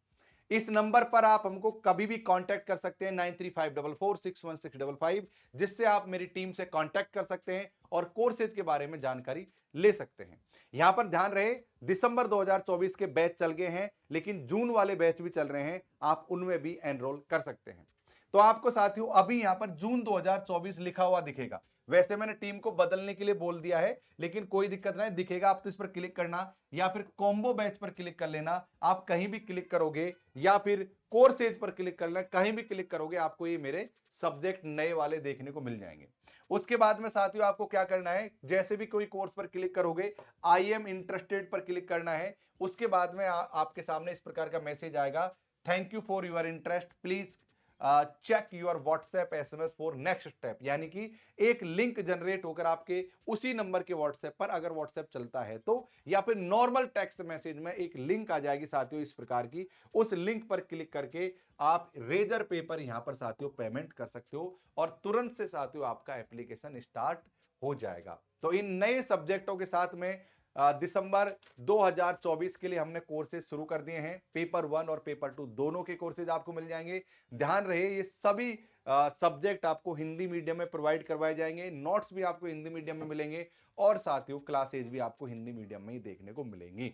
इस नंबर पर आप हमको कभी भी कांटेक्ट कर सकते हैं 9354461655, जिससे आप मेरी टीम से कांटेक्ट कर सकते हैं और कोर्सेज के बारे में जानकारी ले सकते हैं। यहां पर ध्यान रहे, दिसंबर 2024 के बैच चल गए हैं, लेकिन जून वाले बैच भी चल रहे हैं, आप उनमें भी एनरोल कर सकते हैं। तो आपको साथियों अभी यहां पर जून 2024 लिखा हुआ दिखेगा। वैसे मैंने टीम को बदलने के लिए बोल दिया है, लेकिन कोई दिक्कत नहीं, दिखेगा। आप तो इस पर क्लिक करना या फिर कॉम्बो बैच पर क्लिक कर लेना। आप कहीं भी क्लिक करोगे या फिर कोर्सेज पर क्लिक करना, कहीं भी क्लिक करोगे आपको ये मेरे सब्जेक्ट नए वाले देखने को मिल जाएंगे। उसके बाद में साथियों आपको क्या करना है, जैसे भी कोई कोर्स पर क्लिक करोगे आई एम इंटरेस्टेड पर क्लिक करना है। उसके बाद में आपके सामने इस प्रकार का मैसेज आएगा, thank you for your interest, please check your WhatsApp SMS for next step. यानी कि एक लिंक जनरेट होकर आपके उसी नंबर के व्हाट्सएप पर, अगर व्हाट्सएप चलता है तो, या फिर नॉर्मल टेक्स्ट मैसेज में एक लिंक आ जाएगी साथियों इस प्रकार की। उस लिंक पर क्लिक करके आप रेजर पे पर यहां पर साथियों पेमेंट कर सकते हो और तुरंत से साथियों आपका एप्लीकेशन स्टार्ट हो जाएगा। तो इन नए सब्जेक्टों के साथ में दिसंबर 2024 के लिए हमने कोर्सेज शुरू कर दिए हैं। पेपर 1 और पेपर 2 दोनों के कोर्सेज आपको मिल जाएंगे। ध्यान रहे ये सभी सब्जेक्ट आपको हिंदी मीडियम में प्रोवाइड करवाए जाएंगे, नोट्स भी आपको हिंदी मीडियम में मिलेंगे और साथियों क्लासेज भी आपको हिंदी मीडियम में ही देखने को मिलेंगी।